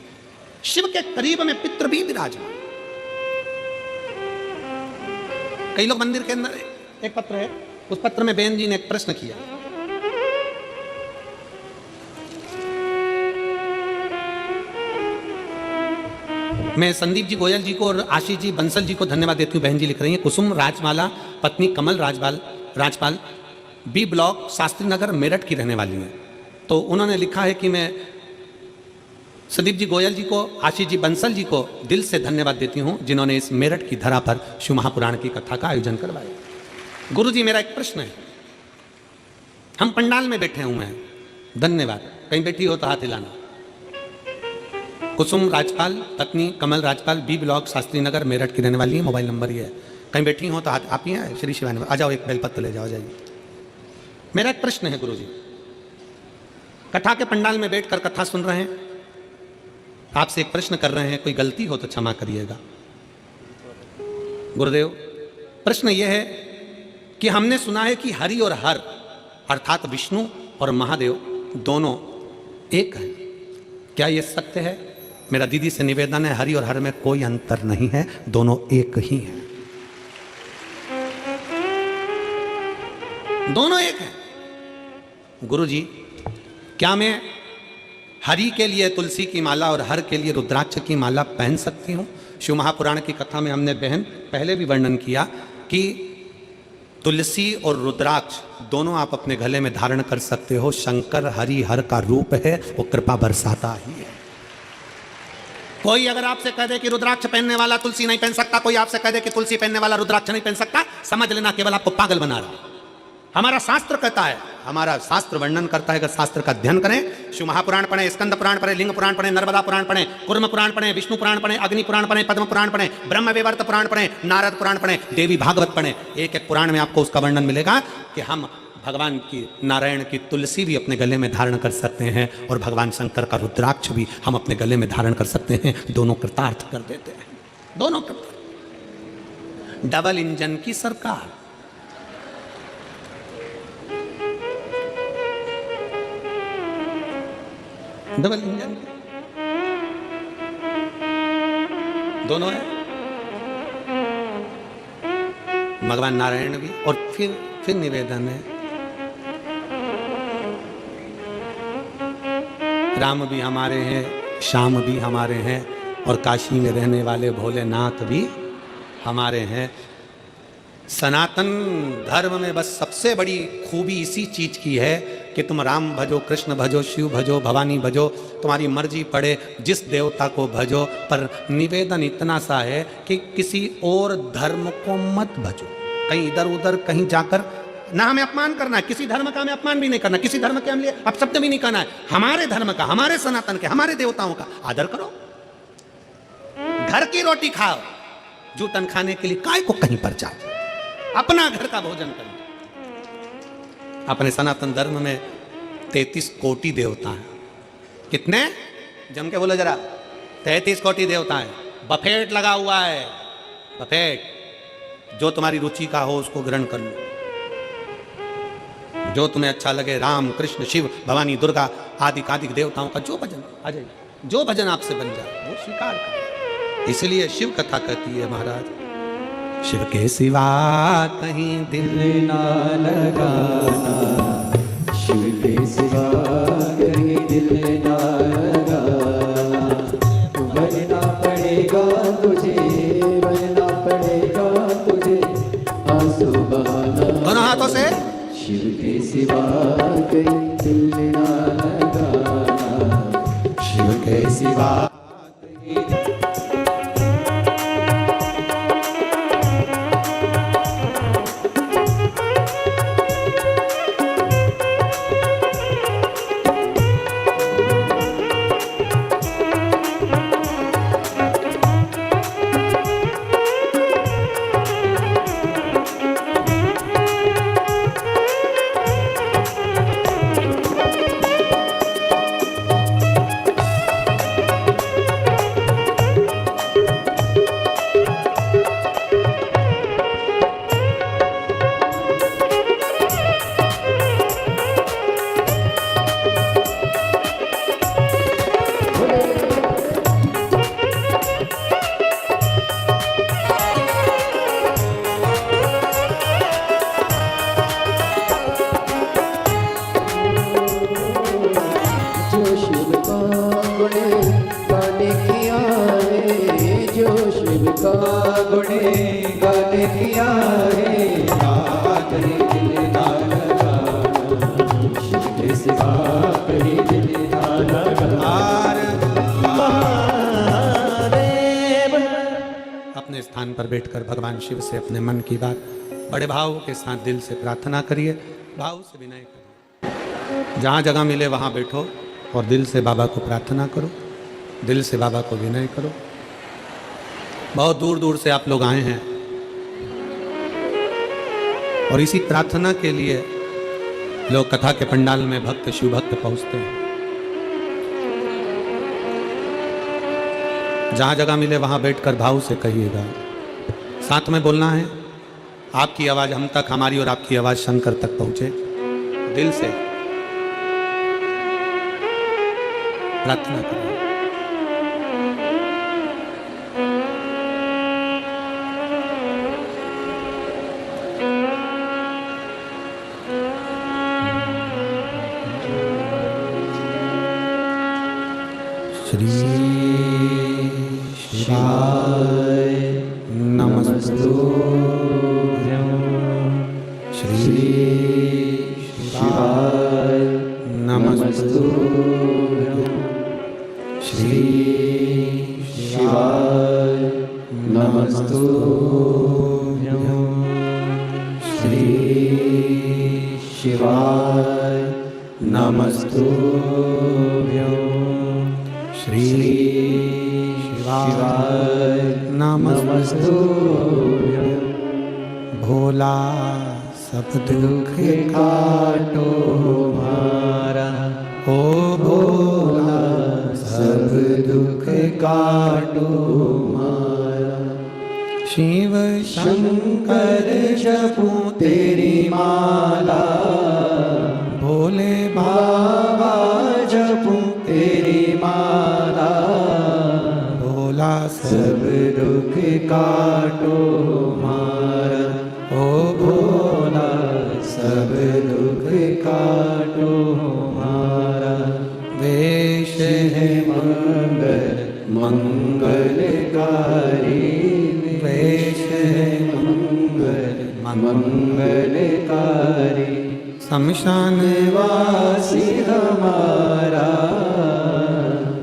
शिव के करीब में पितृ भी विराजमान। कई लोग मंदिर के अंदर, एक पत्र है, उस पत्र में बहन जी ने एक प्रश्न किया, मैं संदीप जी गोयल जी को और आशीष जी बंसल जी को धन्यवाद देती हूँ। बहन जी लिख रही हैं, कुसुम राजमाला पत्नी कमल राजपाल बी ब्लॉक शास्त्री नगर मेरठ की रहने वाली हैं। तो उन्होंने लिखा है कि मैं संदीप जी गोयल जी को, आशीष जी बंसल जी को दिल से धन्यवाद देती हूँ, जिन्होंने इस मेरठ की धरा पर शिव महापुराण की कथा का आयोजन करवाया। गुरु जी, मेरा एक प्रश्न है, हम पंडाल में बैठे हुए हैं, धन्यवाद, कहीं बैठी हो तो हाथ हिलाना। कुसुम राजपाल पत्नी कमल राजपाल बी ब्लॉक शास्त्री नगर मेरठ की रहने वाली है, मोबाइल नंबर ये है, कहीं बैठी हो तो हाथ, आप ही हैं श्री शिवानी, आ जाओ, एक बेलपत्र ले जाओ, जाइए। मेरा एक प्रश्न है गुरु जी, कथा के पंडाल में बैठकर कथा सुन रहे हैं, आपसे एक प्रश्न कर रहे हैं, कोई गलती हो तो क्षमा करिएगा। गुरुदेव, प्रश्न यह है कि हमने सुना है कि हरि और हर अर्थात विष्णु और महादेव दोनों एक हैं, क्या यह सत्य है? मेरा दीदी से निवेदन है, हरि और हर में कोई अंतर नहीं है, दोनों एक ही हैं, दोनों एक हैं। गुरु जी, क्या मैं हरि के लिए तुलसी की माला और हर के लिए रुद्राक्ष की माला पहन सकती हूँ? शिव महापुराण की कथा में हमने बहन पहले भी वर्णन किया कि तुलसी और रुद्राक्ष दोनों आप अपने गले में धारण कर सकते हो। शंकर हरि हर का रूप है, वो कृपा बरसाता ही है। कोई अगर आपसे कह दे कि रुद्राक्ष पहनने वाला तुलसी नहीं पहन सकता, कोई आपसे कह दे कि तुलसी पहनने वाला रुद्राक्ष नहीं पहन सकता, समझ लेना केवल आपको पागल बना रहा है। हमारा शास्त्र कहता है, हमारा शास्त्र वर्णन करता है, अगर शास्त्र का अध्ययन करें, शिव महापुराण पढ़े, स्कंद पुराण पढ़े, लिंग पुराण पढ़े, नर्मदा पुराण पढ़े, कुर्म पुराण पढ़े, विष्णु पुराण पढ़े, अग्नि पुराण पढ़े, पद्म पुराण पढ़े, ब्रह्म वैवर्त पुराण पढ़े, नारद पुराण पढ़े, देवी भागवत पढ़े, एक एक पुराण में आपको उसका वर्णन मिलेगा कि हम भगवान की नारायण की तुलसी भी अपने गले में धारण कर सकते हैं और भगवान शंकर का रुद्राक्ष भी हम अपने गले में धारण कर सकते हैं। दोनों कृतार्थ कर देते हैं, दोनों कृतार्थ। डबल इंजन की सरकार। डबल इंजन दोनों है, भगवान नारायण भी। और फिर निवेदन है, राम भी हमारे हैं, श्याम भी हमारे हैं, और काशी में रहने वाले भोलेनाथ भी हमारे हैं। सनातन धर्म में बस सबसे बड़ी खूबी इसी चीज की है कि तुम राम भजो, कृष्ण भजो, शिव भजो, भवानी भजो, तुम्हारी मर्जी पड़े, जिस देवता को भजो, पर निवेदन इतना सा है कि किसी और धर्म को मत भजो। कहीं इधर उधर कहीं जाकर ना हमें अपमान करना है, किसी धर्म का हमें अपमान भी नहीं करना, किसी धर्म के हम लिए अपशब्द भी नहीं करना है। हमारे धर्म का, हमारे सनातन के, हमारे देवताओं का आदर करो। घर की रोटी खाओ, जूठन खाने के लिए काय को कहीं पर जाओ, अपना घर का भोजन करो। अपने सनातन धर्म में 33 कोटि देवता हैं। कितने? जम के बोलो जरा। 33 कोटि देवता हैं। बफेट लगा हुआ है, बफेट। जो तुम्हारी रुचि का हो उसको ग्रहण कर लो, जो तुम्हें अच्छा लगे, राम कृष्ण शिव भवानी दुर्गा आदि कादिक देवताओं का जो भजन आ जाए, जो भजन आपसे बन जाए वो स्वीकार करो। इसलिए शिव कथा कहती है महाराज, शिव के सिवा कहीं दिल ना लगाना, शिव के सिवा कहीं दिल ना लगाना। बनना पड़ेगा तुझे, बनना पड़ेगा तुझे आंसू बहाना। दोनों हाथों से शिव के सिवा कहीं दिल ना लगाना, शिव के सिवा स्थान पर बैठकर भगवान शिव से अपने मन की बात बड़े भाव के साथ दिल से प्रार्थना करिए, भाव से विनय करिए। जहाँ जगह मिले वहाँ बैठो और दिल से बाबा को प्रार्थना करो, दिल से बाबा को विनय करो। बहुत दूर दूर से आप लोग आए हैं और इसी प्रार्थना के लिए लोग कथा के पंडाल में भक्त शिव भक्त पहुंचते हैं। जहां जगह मिले वहां बैठकर भाव से कहिएगा, साथ में बोलना है। आपकी आवाज हम तक, हमारी और आपकी आवाज शंकर तक पहुंचे। दिल से प्रार्थना करें। श्री शिवाय नमस्तुभ्यं। श्री शिवाय नमस्तुभ्यं। श्री शिवाय नमस्तुभ्यं। श्री शिवाय नमस्तुभ्यं। श्री शिवाय नमस्तुभ्यं। भोला सब दुख काटो हमारा, ओ भोला सब दुख काटो हमारा। शिव शंकर जपूं तेरी माला, भोले बाबा जपूं तेरी माला। भोला सब दुख काटो हमारा, ओ भोला सब दुख काटो हमारा। वेश है मंगल मंगलकारी, वेश है मंगल मंगलकारी। शमशान वासी हमारा,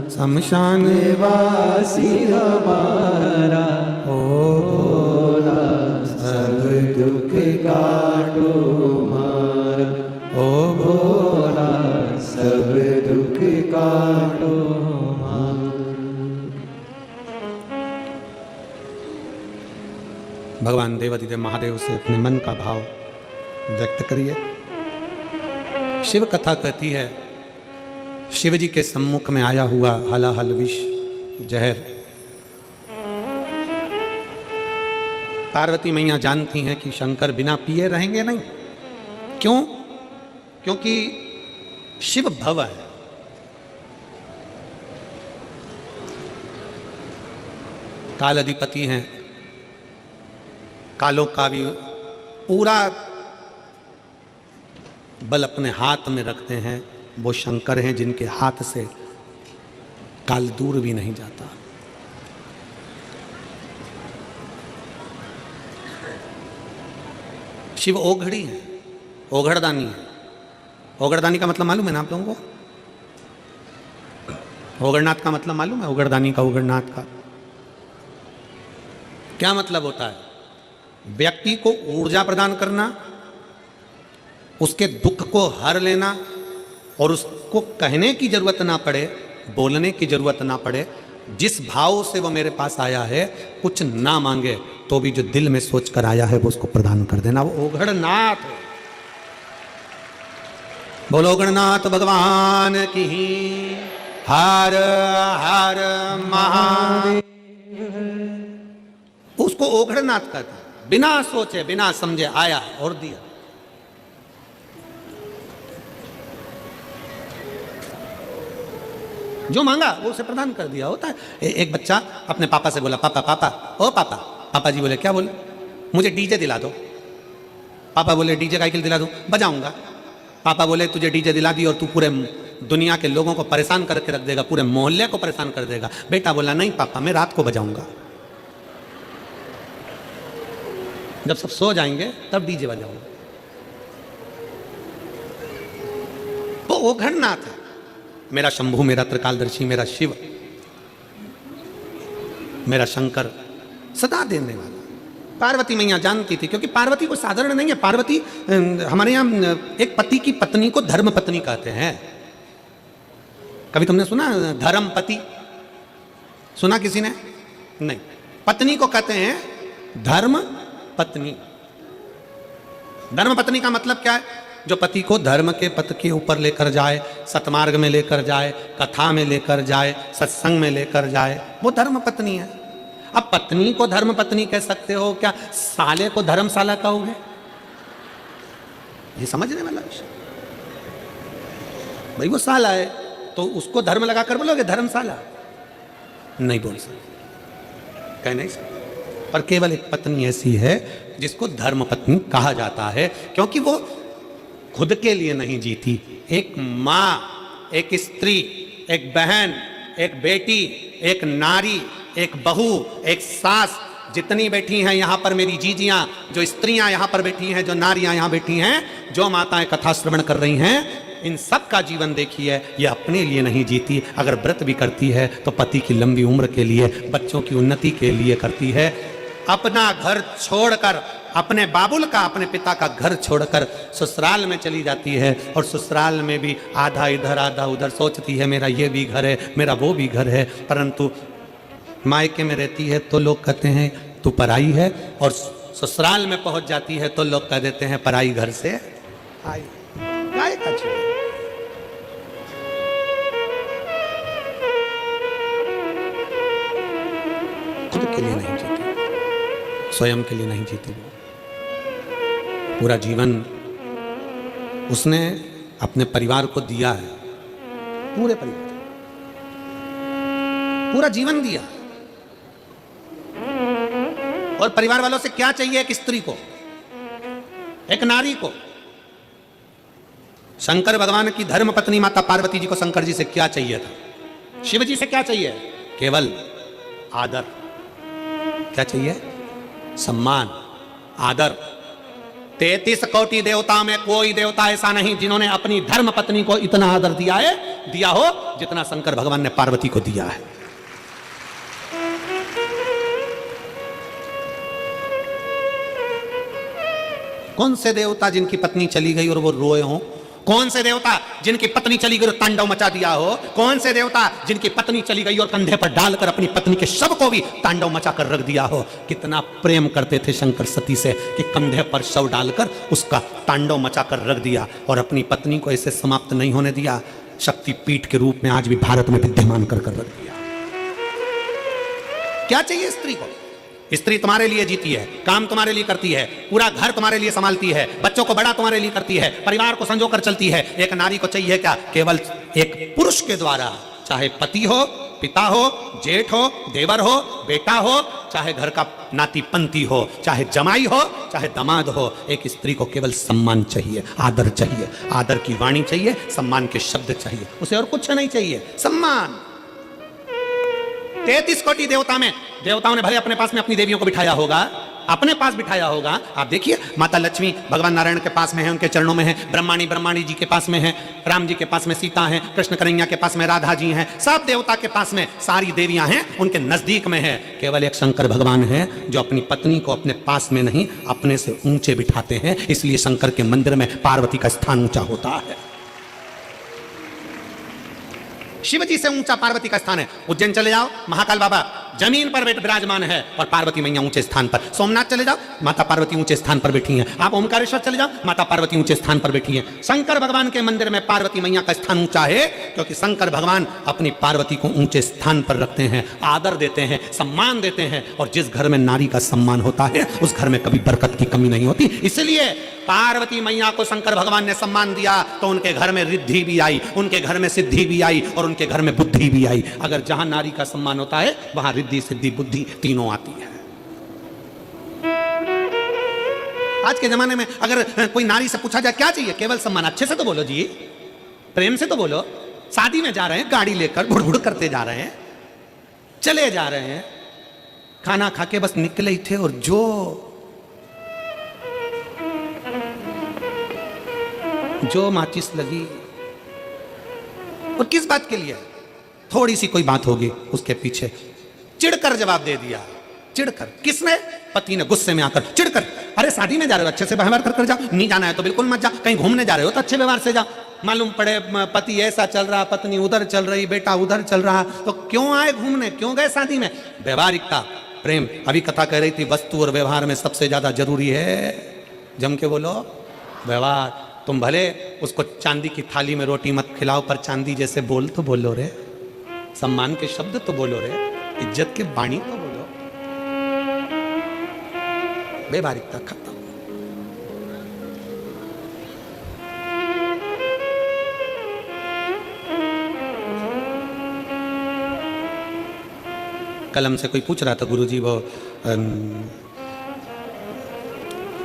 शमशान वासी हमारा। ओ भोला सब दुख काटो हमारा, ओ भोला सब दुख काटो हमारा। भगवान देवादिदेव महादेव से अपने मन का भाव व्यक्त करिए। शिव कथा कहती है, शिव जी के सम्मुख में आया हुआ हलाहल विष जहर पार्वती मैया जानती हैं कि शंकर बिना पिए रहेंगे नहीं। क्यों? क्योंकि शिव भव है। काल अधिपति हैं, कालों का भी पूरा बल अपने हाथ में रखते हैं। वो शंकर हैं जिनके हाथ से काल दूर भी नहीं जाता। शिव ओघड़ी है, ओघड़दानी है। ओघड़दानी का मतलब मालूम है ना आप लोगों को? ओघड़नाथ का मतलब मालूम है? ओघड़दानी का, ओघड़नाथ का क्या मतलब होता है? व्यक्ति को ऊर्जा प्रदान करना, उसके दुख को हर लेना और उसको कहने की जरूरत ना पड़े, बोलने की जरूरत ना पड़े। जिस भाव से वो मेरे पास आया है, कुछ ना मांगे तो भी जो दिल में सोच कर आया है वो उसको प्रदान कर देना। वो ओघड़नाथ है। बोलो ओघड़नाथ भगवान की हर हर महादेव। उसको ओघड़नाथ कहते हैं। बिना सोचे बिना समझे आया और दिया। जो मांगा वो उसे प्रदान कर दिया होता है। एक बच्चा अपने पापा से बोला, पापा पापा ओ पापा। पापा जी बोले, क्या बोले? मुझे डीजे दिला दो। पापा बोले, डीजे का दिला दूं? बजाऊंगा। पापा बोले, तुझे डीजे दिला दी और तू पूरे दुनिया के लोगों को परेशान करके रख देगा, पूरे मोहल्ले को परेशान कर देगा। बेटा बोला, नहीं पापा, मैं रात को बजाऊंगा। जब सब सो जाएंगे तब डीजे बजाऊंगा। वो ओघड़नाथ है। मेरा शंभू, मेरा त्रिकालदर्शी, मेरा शिव, मेरा शंकर सदा देने वाला। पार्वती मैया जानती थी, क्योंकि पार्वती को साधारण नहीं है। पार्वती हमारे यहाँ एक पति की पत्नी को धर्म पत्नी कहते हैं। कभी तुमने सुना धर्म पति? सुना किसी ने? नहीं। पत्नी को कहते हैं धर्म पत्नी। धर्म पत्नी का मतलब क्या है? जो पति को धर्म के पथ के ऊपर लेकर जाए, सतमार्ग में लेकर जाए, कथा में लेकर जाए, सत्संग में लेकर जाए, वो धर्म पत्नी है। अब पत्नी को धर्म पत्नी कह सकते हो, क्या साले को धर्मशाला कहोगे? ये समझने वाला विषय। भाई वो साला है तो उसको धर्म लगाकर बोलोगे धर्मशाला? नहीं बोल सकते, कह नहीं सकते। पर केवल एक पत्नी ऐसी है जिसको धर्म पत्नी कहा जाता है, क्योंकि वो खुद के लिए नहीं जीती। एक माँ, एक स्त्री, एक बहन, एक बेटी, एक नारी, एक बहू, एक सास, जितनी बैठी हैं यहाँ पर मेरी जीजियाँ, जो स्त्रियाँ यहाँ पर बैठी हैं, जो नारियाँ यहाँ बैठी हैं, जो माताएं कथा श्रवण कर रही हैं, इन सब का जीवन देखिए, ये अपने लिए नहीं जीती। अगर व्रत भी करती है तो पति की लंबी उम्र के लिए, बच्चों की उन्नति के लिए करती है। अपना घर छोड़कर, अपने बाबुल का, अपने पिता का घर छोड़कर ससुराल में चली जाती है, और ससुराल में भी आधा इधर आधा उधर सोचती है मेरा ये भी घर है, मेरा वो भी घर है। परंतु मायके में रहती है तो लोग कहते हैं तू पराई है, और ससुराल में पहुंच जाती है तो लोग कह देते हैं पराई घर से आई। गाय का छेड़। खुद के लिए नहीं जीती, स्वयं के लिए नहीं जीती। वो पूरा जीवन उसने अपने परिवार को दिया है, पूरे परिवार, पूरा जीवन दिया। और परिवार वालों से क्या चाहिए एक स्त्री को, एक नारी को? शंकर भगवान की धर्म पत्नी माता पार्वती जी को शंकर जी से क्या चाहिए था? शिव जी से क्या चाहिए? केवल आदर। क्या चाहिए? सम्मान, आदर। 33 कोटि देवता में कोई देवता ऐसा नहीं जिन्होंने अपनी धर्म पत्नी को इतना आदर दिया हो जितना शंकर भगवान ने पार्वती को दिया है। कौन से देवता जिनकी पत्नी चली गई और वो रोए हों? कौन से देवता जिनकी पत्नी चली गई और तांडव मचा दिया हो? कौन से देवता जिनकी पत्नी चली गई और कंधे पर डालकर अपनी पत्नी के शव को भी तांडव मचा कर रख दिया हो? कितना प्रेम करते थे शंकर सती से कि कंधे पर शव डालकर उसका तांडव मचा कर रख दिया, और अपनी पत्नी को ऐसे समाप्त नहीं होने दिया, शक्तिपीठ के रूप में आज भी भारत में विद्यमान कर रख दिया। क्या चाहिए स्त्री को? स्त्री तुम्हारे लिए जीती है, काम तुम्हारे लिए करती है, पूरा घर तुम्हारे लिए संभालती है, बच्चों को बड़ा तुम्हारे लिए करती है, परिवार को संजो कर चलती है। एक नारी को चाहिए क्या? केवल एक पुरुष के द्वारा, चाहे पति हो, पिता हो, जेठ हो, देवर हो, बेटा हो, चाहे घर का नाती पंती हो, चाहे जमाई हो, चाहे दामाद हो, एक स्त्री को केवल सम्मान चाहिए, आदर चाहिए, आदर की वाणी चाहिए, सम्मान के शब्द चाहिए, उसे और कुछ नहीं चाहिए, सम्मान। 33 कोटि देवता में देवताओं ने भले अपने पास में अपनी देवियों को बिठाया होगा, अपने पास बिठाया होगा। आप देखिए, माता लक्ष्मी भगवान नारायण के पास में है, उनके चरणों में है। ब्रह्माणी जी के पास में है, राम जी के पास में सीता है, कृष्ण कन्हैया के पास में राधा जी हैं, सब देवता के पास में सारी देवियां हैं, उनके नजदीक में है। केवल एक शंकर भगवान है जो अपनी पत्नी को अपने पास में नहीं, अपने से ऊंचे बिठाते हैं। इसलिए शंकर के मंदिर में पार्वती का स्थान ऊंचा होता है। शिव जी से ऊंचा पार्वती का स्थान है। उज्जैन चले जाओ, महाकाल बाबा जमीन पर विराजमान है और पार्वती मैया ऊंचे स्थान पर। सोमनाथ चले जाओ, माता पार्वती ऊंचे स्थान पर बैठी हैं। आप ओमकारेश्वर चले जाओ, माता पार्वती ऊंचे स्थान पर बैठी हैं। शंकर भगवान के मंदिर में पार्वती मैया का स्थान ऊंचा है, क्योंकि शंकर भगवान अपनी पार्वती को ऊंचे स्थान पर रखते हैं, आदर देते हैं, सम्मान देते हैं। और जिस घर में नारी का सम्मान होता है, उस घर में कभी बरकत की कमी नहीं होती। इसलिए पार्वती मैया को शंकर भगवान ने सम्मान दिया तो उनके घर में रिद्धि भी आई, उनके घर में सिद्धि भी आई, और उनके घर में बुद्धि भी आई। अगर जहां नारी का सम्मान होता है, वहां रिद्धि, सिद्धि, बुद्धि तीनों आती है। आज के जमाने में अगर कोई नारी से पूछा जाए क्या चाहिए, केवल सम्मान। अच्छे से तो बोलो जी, प्रेम से तो बोलो। शादी में जा रहे हैं, गाड़ी लेकर भुड़ करते जा रहे हैं, चले जा रहे हैं, खाना खा के बस निकले ही थे, और जो माचिस लगी, और किस बात के लिए? थोड़ी सी कोई बात होगी, उसके पीछे चिढ़कर जवाब दे दिया, चिढ़कर। किसने? पति ने गुस्से में आकर चिढ़कर। अरे शादी में जा रहे हो अच्छे से व्यवहार कर जाओ, नहीं जाना है तो बिल्कुल मत जाओ, कहीं घूमने जा रहे हो तो अच्छे व्यवहार से जाओ। मालूम पड़े पति ऐसा चल रहा, पत्नी उधर चल रही, बेटा उधर चल रहा, तो क्यों आए घूमने, क्यों गए शादी में? व्यवहारिकता, प्रेम। अभी कथा कह रही थी वस्तु और व्यवहार में सबसे ज्यादा जरूरी है, जम के बोलो, व्यवहार। तुम भले उसको चांदी की थाली में रोटी मत खिलाओ, पर चांदी जैसे बोल तो बोलो रे, सम्मान के शब्द तो बोलो रे, इज्जत के वाणी तो बोलो। व्यवहारिकता खत्म। कल हमसे कोई पूछ रहा था गुरुजी, वो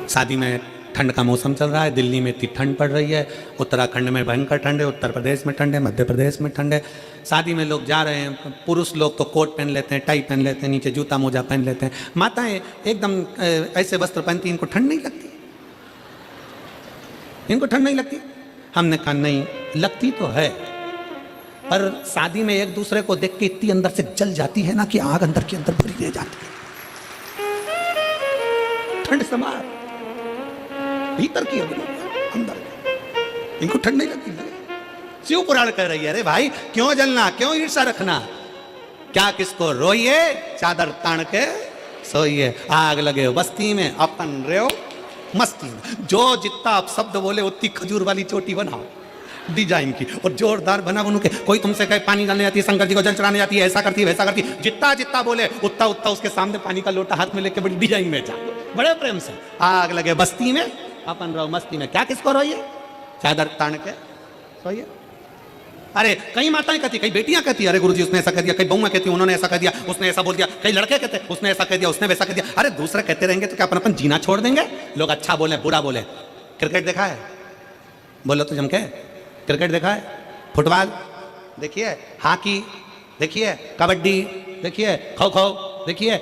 शादी में ठंड का मौसम चल रहा है, दिल्ली में इतनी ठंड पड़ रही है, उत्तराखंड में भयंकर ठंड है, उत्तर प्रदेश में ठंड है, मध्य प्रदेश में ठंड है। शादी में लोग जा रहे हैं, पुरुष लोग तो कोट पहन लेते हैं, टाई पहन लेते हैं, नीचे जूता मोजा पहन लेते हैं, माताएं एकदम ऐसे वस्त्र पहनती, इनको ठंड नहीं लगती, इनको ठंड नहीं लगती। हमने कहा नहीं, लगती तो है, पर शादी में एक दूसरे को देख के इतनी अंदर से जल जाती है ना कि आग अंदर के अंदर भरी रह जाती है। ठंड समार भीतर की अंदर, इनको ठंड नहीं लगती। शिव पुराण कह रही है, अरे भाई क्यों जलना, क्यों ईर्षा रखना, क्या किसको रोइए, चादर तान के सोइए। आग लगे बस्ती में, अपन रहो मस्ती में। जो जितना आप शब्द बोले उतनी खजूर वाली चोटी बनाओ डिजाइन की, और जोरदार बना बनू के। कोई तुमसे कहे पानी डालने जाती है, शंकर जी को जल चढ़ाने जाती है, ऐसा करती है वैसा करती है, जितना जितना बोले उतना उतना उसके सामने पानी का लोटा हाथ में लेके बड़ी डिजाइन में जा, बड़े प्रेम से। आग लगे बस्ती में, अपन रहो मस्ती में। क्या किसको रोइए, चादर तान के सोइए। अरे कई माताएं कहती, कई बेटियां कहती, अरे गुरुजी उसने ऐसा कह दिया, कई बहुएं कहती उन्होंने ऐसा कह दिया, उसने ऐसा बोल दिया, कई लड़के कहते उसने ऐसा कह दिया, उसने वैसा कह दिया। अरे दूसरे कहते रहेंगे तो क्या अपन जीना छोड़ देंगे? लोग अच्छा बोले बुरा बोले। क्रिकेट देखा है? बोलो तो जम के। क्रिकेट देखा है? फुटबॉल देखिए, हॉकी देखिए, कबड्डी देखिए, खो खो देखिए।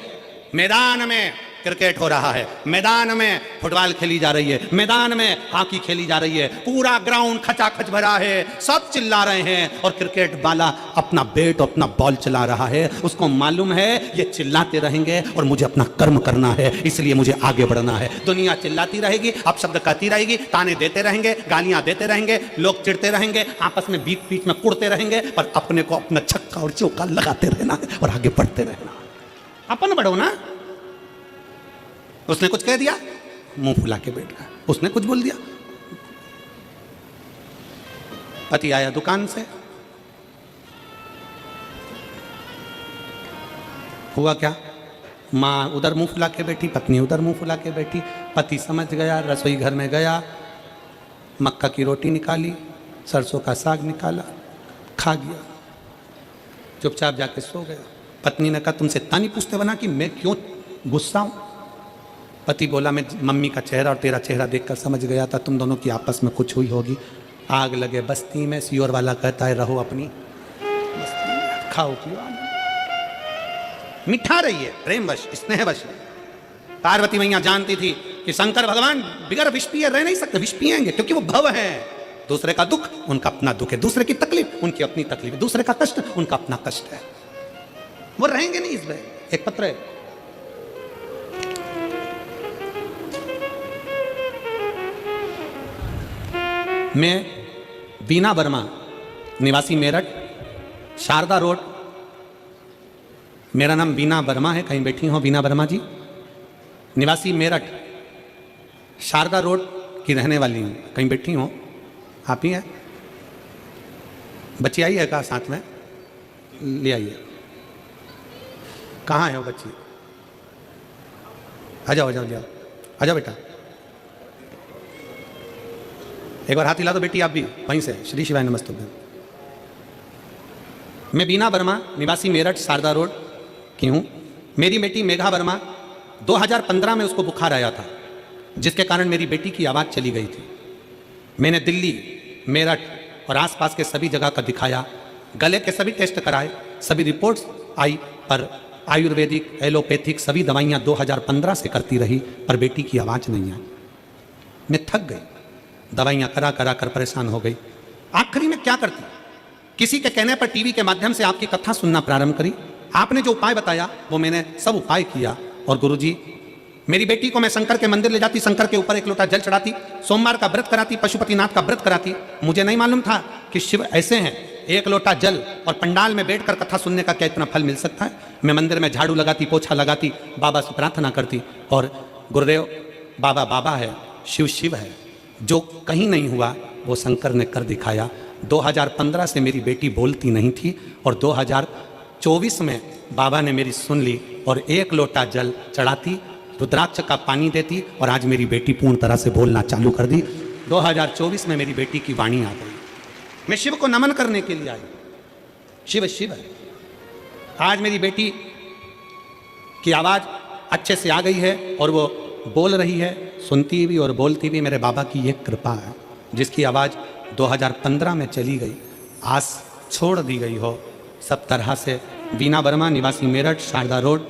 मैदान में क्रिकेट हो रहा है, मैदान में फुटबॉल खेली जा रही है, मैदान में हॉकी खेली जा रही है, पूरा ग्राउंड खचाखच भरा है, सब चिल्ला रहे हैं, और क्रिकेट वाला अपना बैट अपना बॉल चला रहा है। उसको मालूम है ये चिल्लाते रहेंगे और मुझे अपना कर्म करना है, इसलिए मुझे आगे बढ़ना है। दुनिया चिल्लाती रहेगी, अब शब्द कहती रहेगी, ताने देते रहेंगे, गालियां देते रहेंगे, लोग चिढ़ते रहेंगे, आपस में बीच बीच में कुड़ते रहेंगे, पर अपने को अपना छक्का और चौका लगाते रहना है और आगे बढ़ते रहना। अपन बढ़ो ना। उसने कुछ कह दिया, मुंह फुला के बैठ गया। उसने कुछ बोल दिया। पति आया दुकान से, हुआ क्या, माँ उधर मुंह फुला के बैठी, पत्नी उधर मुंह फुला के बैठी। पति समझ गया, रसोई घर में गया, मक्का की रोटी निकाली, सरसों का साग निकाला, खा गया, चुपचाप जाके सो गया। पत्नी ने कहा तुमसे इतना नहीं पूछते बना कि मैं क्यों गुस्सा हूं? पति बोला मैं मम्मी का चेहरा और तेरा चेहरा देखकर समझ गया था तुम दोनों की आपस में कुछ हुई होगी। आग लगे बस्ती में, सियोर वाला कहता है रहो अपनी बस्ती में, खाओ पियो, मिठा रहिए, प्रेमवश, स्नेहवश। पार्वती मैया जानती थी कि शंकर भगवान बिगर विष पिए रह नहीं सकते, विष पिएंगे क्योंकि वो भव है। दूसरे का दुख उनका अपना दुख है, दूसरे की तकलीफ उनकी अपनी तकलीफ है, दूसरे का कष्ट उनका अपना कष्ट है, वो रहेंगे नहीं इसमें। एक पत्र है, मैं बीना वर्मा, निवासी मेरठ, शारदा रोड। मेरा नाम बीना वर्मा है, कहीं बैठी हो बीना वर्मा जी, निवासी मेरठ, शारदा रोड की रहने वाली हूँ, कहीं बैठी हो? आप ही हैं? बच्ची आई है कहा साथ में? ले आइए। कहाँ है वो बच्ची? आ जाओ आ जाओ, ले आओ, आ जाओ बेटा। एक बार हाथ हिला दो बेटी आप भी वहीं से। श्री शिवाय नमस्तुभ्यं। मैं बीना वर्मा, निवासी मेरठ, शारदा रोड की हूँ। मेरी बेटी मेघा वर्मा, 2015 में उसको बुखार आया था, जिसके कारण मेरी बेटी की आवाज़ चली गई थी। मैंने दिल्ली, मेरठ और आसपास के सभी जगह का दिखाया, गले के सभी टेस्ट कराए, सभी रिपोर्ट्स आई, पर आयुर्वेदिक, एलोपैथिक सभी दवाइयाँ 2015 से करती रही, पर बेटी की आवाज़ नहीं आई। मैं थक गई, दवाइयाँ करा करा कर परेशान हो गई। आखिरी में क्या करती? किसी के कहने पर टीवी के माध्यम से आपकी कथा सुनना प्रारंभ करी। आपने जो उपाय बताया वो मैंने सब उपाय किया, और गुरुजी, मेरी बेटी को मैं शंकर के मंदिर ले जाती, शंकर के ऊपर एक लोटा जल चढ़ाती, सोमवार का व्रत कराती, पशुपतिनाथ का व्रत कराती। मुझे नहीं मालूम था कि शिव ऐसे हैं। एक लोटा जल और पंडाल में बैठकर कथा सुनने का क्या इतना फल मिल सकता है। मैं मंदिर में झाड़ू लगाती, पोछा लगाती, बाबा से प्रार्थना करती। और गुरुदेव, बाबा बाबा है, शिव शिव है। जो कहीं नहीं हुआ वो शंकर ने कर दिखाया। 2015 से मेरी बेटी बोलती नहीं थी और 2024 में बाबा ने मेरी सुन ली और एक लोटा जल चढ़ाती, रुद्राक्ष का पानी देती और आज मेरी बेटी पूर्ण तरह से बोलना चालू कर दी। 2024 में मेरी बेटी की वाणी आ गई। मैं शिव को नमन करने के लिए आई। शिव शिव है। आज मेरी बेटी की आवाज़ अच्छे से आ गई है और वो बोल रही है, सुनती भी और बोलती भी। मेरे बाबा की एक कृपा है। जिसकी आवाज़ 2015 में चली गई, आज छोड़ दी गई हो सब तरह से। बीना वर्मा, निवासी मेरठ, शारदा रोड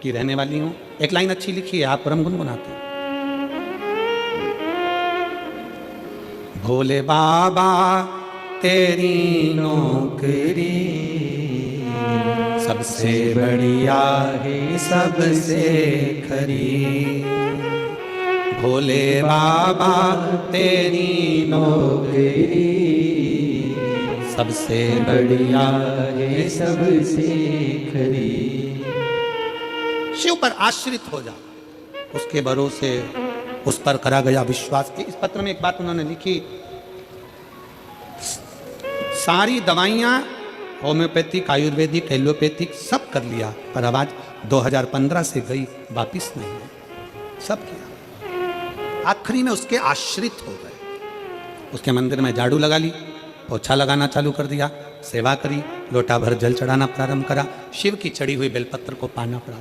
की रहने वाली हूँ। एक लाइन अच्छी लिखी है, आप परम गुनगुनाते हैं। भोले बाबा तेरी नौकरी सबसे बढ़िया है, सबसे खरी। भोले बाबा तेरी नौकरी सबसे बढ़िया है, सबसे खरी। शिव पर आश्रित हो जा, उसके भरोसे, उस पर करा गया विश्वास। इस पत्र में एक बात उन्होंने लिखी, सारी दवाइयाँ होम्योपैथिक, आयुर्वेदिक, एलोपैथिक सब कर लिया, पर आवाज 2015 से गई, वापिस नहीं है। सब किया, आखिरी में उसके आश्रित हो गए। उसके मंदिर में झाड़ू लगा ली, पोछा लगाना चालू कर दिया, सेवा करी, लोटा भर जल चढ़ाना प्रारंभ करा, शिव की चढ़ी हुई बेलपत्र को पाना पड़ा।